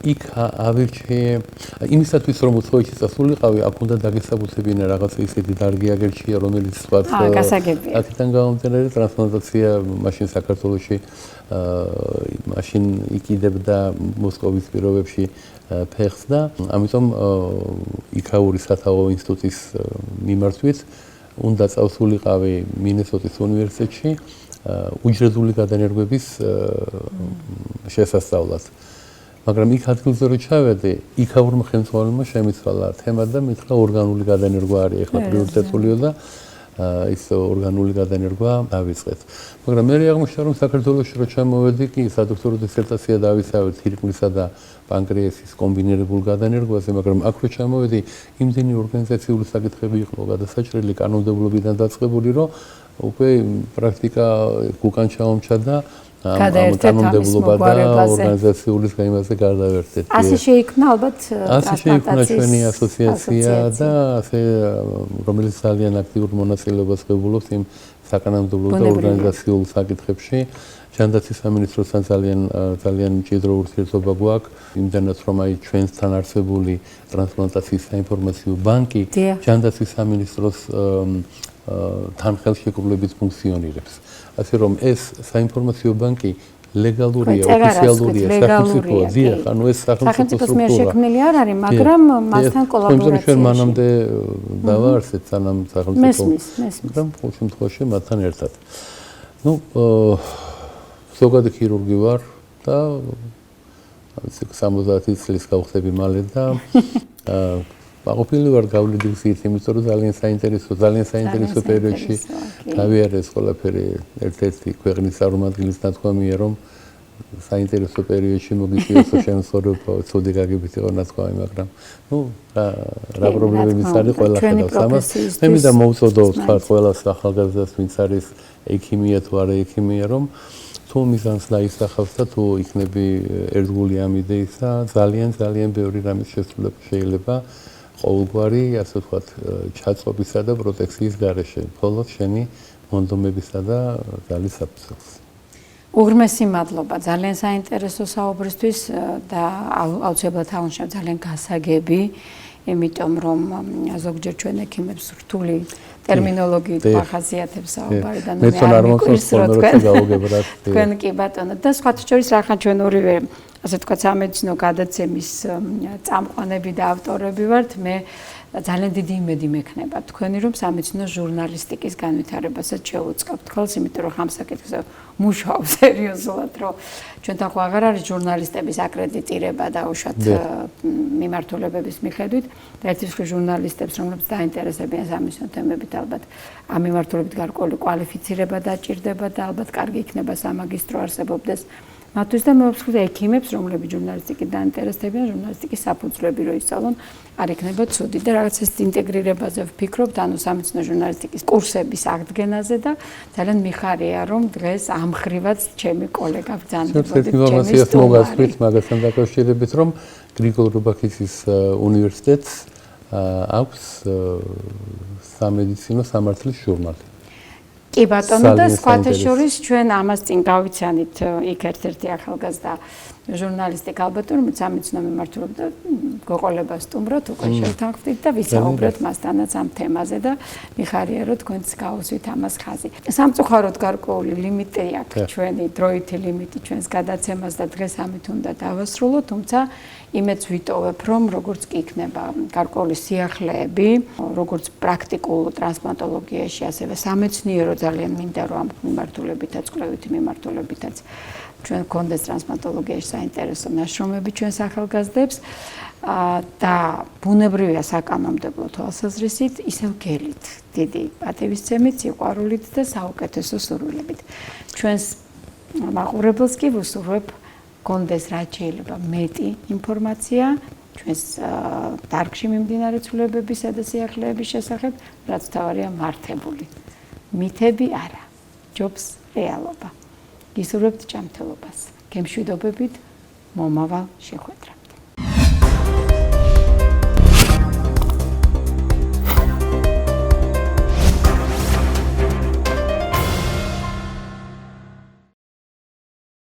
იქ ავირჩიე იმისათვის რომ უცხოეთში წასულიყავი, აქ უნდა დაგესაბუთებინა რაღაცა ისეთი დარგი აგერჩია, რომელიც სხვათ აქედან გამომდინარე ტრანსპლანტაცია მაშინ საქართველოში მაშინ იყიდებდა მოსკოვის პირობებში ფეხს და ამიტომ იქაური სათაო ინსტიტუტის მიმართვით უნდა წავსულიყავი მინესოტის უნივერსიტეტში უჯრედული გადანერგვების შესასწავლად. მაგრამ იქ ადგილზე რო ჩავედი, იქაურმა ხელმძღვანელმა შემიცვალა თემა და მითხრა ორგანული გადანერგვა არის ახლა პრიორიტეტულია და ის ორგანული გადანერგვა დავიწყეთ. მაგრამ მე აღმოჩნდა რომ საქართველოში რო ჩამოვედი, კი სადოქტორო დისერტაცია დავისწავლე თირკმლისა და პანკრეასის კომბინირებულ გადანერგვაზე, მაგრამ აქ რო ჩამოვედი, იმდენი ორგანიზაციული საკითხები იყო გადასაჭრელი კანონმდებლობიდან დაწყებული, რომ უკვე პრაქტიკა უკან ჩაომჩა და ამ კანონმდებლობა და ორგანიზაციული სქემაზე გადავერთეთ. ასე შეიქმნა ალბათ ასე შეიქმნა ჩვენი ასოციაცია და ასე რომელიც ძალიან აქტიურ მონაწილეობას ღებულობს იმ საკანონმდებლო და ორგანიზაციულ საკითხებში. ჯანდაცვის სამინისტროსთან ძალიან მჭიდრო ურთიერთობა გვაქვს, იმდენად რომ აი ჩვენთან არსებული ტრანსპლანტაციის საინფორმაციო ბანკი ჯანდაცვის სამინისტროს თან ხელშეკრულებით ფუნქციონირებს. ასე რომ ეს საინფორმაციო ბანკი ლეგალურია, ოფიციალურია, სახელმწიფოა, დიახ, ანუ ეს სახელმწიფოს მიერ შექმნილი არ არის, მაგრამ მასთან კოლაბორაცია. ჩვენ მანამდე დავაარსეთ სანამ სახელმწიფო. მაგრამ ყოველ შემთხვევაში მათთან ერთად. ნუ ზოგადი ქირურგი ვარ და 70 წლის გავხდები მალე და აყოფილი ვარ გავლედი გზით, იმიტომ რომ ძალიან საინტერესო პერიოდში გავიარე ეს ყველაფერი ერთ-ერთი ქვეყნის წარმომადგენლის ნათქვამია, რომ საინტერესო პერიოდში მოგიწიოსო შემსწორება, ცოდი გაგებით იყო ნათქვამი, მაგრამ ნუ რა პრობლემებიც არის ყველა ხედავს ამას. მე მინდა მოვუწოდო თქვა ყველას ახალგაზრდას, ვინც არის ექიმია თუ არა ექიმია, რომ თუ მიზანს დაისახავს და თუ იქნები ერთგული ამ იდეისა, ძალიან ბევრი რამის შესრულება შეიძლება ყოველგვარი, ასე ვთქვათ, ჩაწყობისა და პროტექციის გარეშე, მხოლოდ შენი მონდომებისა და ძალის საფუძველს. უღრმესი მადლობა ძალიან საინტერესო საუბრისთვის და აუცილებლად აუნშავ ძალიან გასაგები, იმიტომ რომ ზოგჯერ ჩვენ ექიმებს რთული ტერმინოლოგიით ახასიათებს საუბარი და მე არ მიყურს თქვენ კი ბატონო და სხვათა შორის რახან ჩვენ ორივე ასე ვთქვათ სამედიცინო გადაცემის წამყვანები და ავტორები ვართ მე ძალიან დიდი იმედი მექნება თქვენი რომ სამედიცინო ჟურნალისტიკის განვითარებასაც შეუწყობთ ხოლმე იმიტომ რომ ამ საკითხზე მუშაობ სერიოზულად რომ ჩვენთან ხო აღარ არის ჟურნალისტების აკრედიტირება და უშუალოდ მიმართულებების მიხედვით და ერთის მხრივ ჟურნალისტებს რომლებიც დაინტერესებიან სამედიცინო თემებით ალბათ ამ მიმართულებით გარკვეული კვალიფიცირება დაჭირდება და ალბათ კარგი იქნება სამაგისტრო არსებობდეს მათთვის და მეუთხე ექიმებს რომლებიც ჟურნალისტიკით დაინტერესდებიან ჟურნალისტიკის საფუძვლები რო ისწავლონ არ იქნება ცუდი და რაღაც ეს ინტეგრირებაზე ვფიქრობთ ანუ სამედიცინო ჟურნალისტიკის კურსების აღდგენაზე და ძალიან მიხარია რომ დღეს ამ ხრივაც ჩემი კოლეგა ბრძანდებოდით ჩემი მოგასწრით მაგასთან დაკავშირებით რომ გრიგოლ რუბაქიძის უნივერსიტეტს აქვს სამედიცინო სამართლის ჟურნალი კი ბატონო და სხვათა შორის ჩვენ ამას წინ გავიცანით იქ ერთ-ერთი ახალგაზრდა ჟურნალისტი ალბათ რომ სამედიცინო მიმართულებით და გოყოლებას სტუმროთ უკვე შევთანხმდით და ვისაუბრეთ მასთანაც ამ თემაზე და მიხარია რომ თქვენც გაუსვით ამას ხაზი. სამწუხაროდ გარკვეული ლიმიტი აქვს ჩვენი დროითი ლიმიტი ჩვენს გადაცემას და დღეს ამით უნდა დავასრულოთ, თუმცა იმედს ვიტოვებ რომ როგორც კი იქნება გარკვეული სიახლეები, როგორც პრაქტიკულ ტრანსპლანტოლოგიაში, ასევე სამეცნიერო ძალიან მინდა რომ ამ მიმართულებითაც, კვლევითი მიმართულებითაც ჩვენ გქონდეს ტრანსპლანტოლოგიაში საინტერესო ნაშრომები ჩვენს ახალგაზრდებს და ბუნებრივია საკანონმდებლო თვალსაზრისით ისევ გელით, დიდი პატივისცემით, სიყვარულით და საუკეთესო სურვილებით. ჩვენს მაყურებელს კი ვუსურვებ გქონდეს რაც შეიძლება მეტი ინფორმაცია ჩვენს დარგში მიმდინარე ცვლილებებისა და სიახლეების შესახებ, რაც თავარია მართებული. მითები არა, ჯობს რეალობა. გისურვებთ ჭამთელობას. გემშვიდობებით მომავალ შეხვედრას.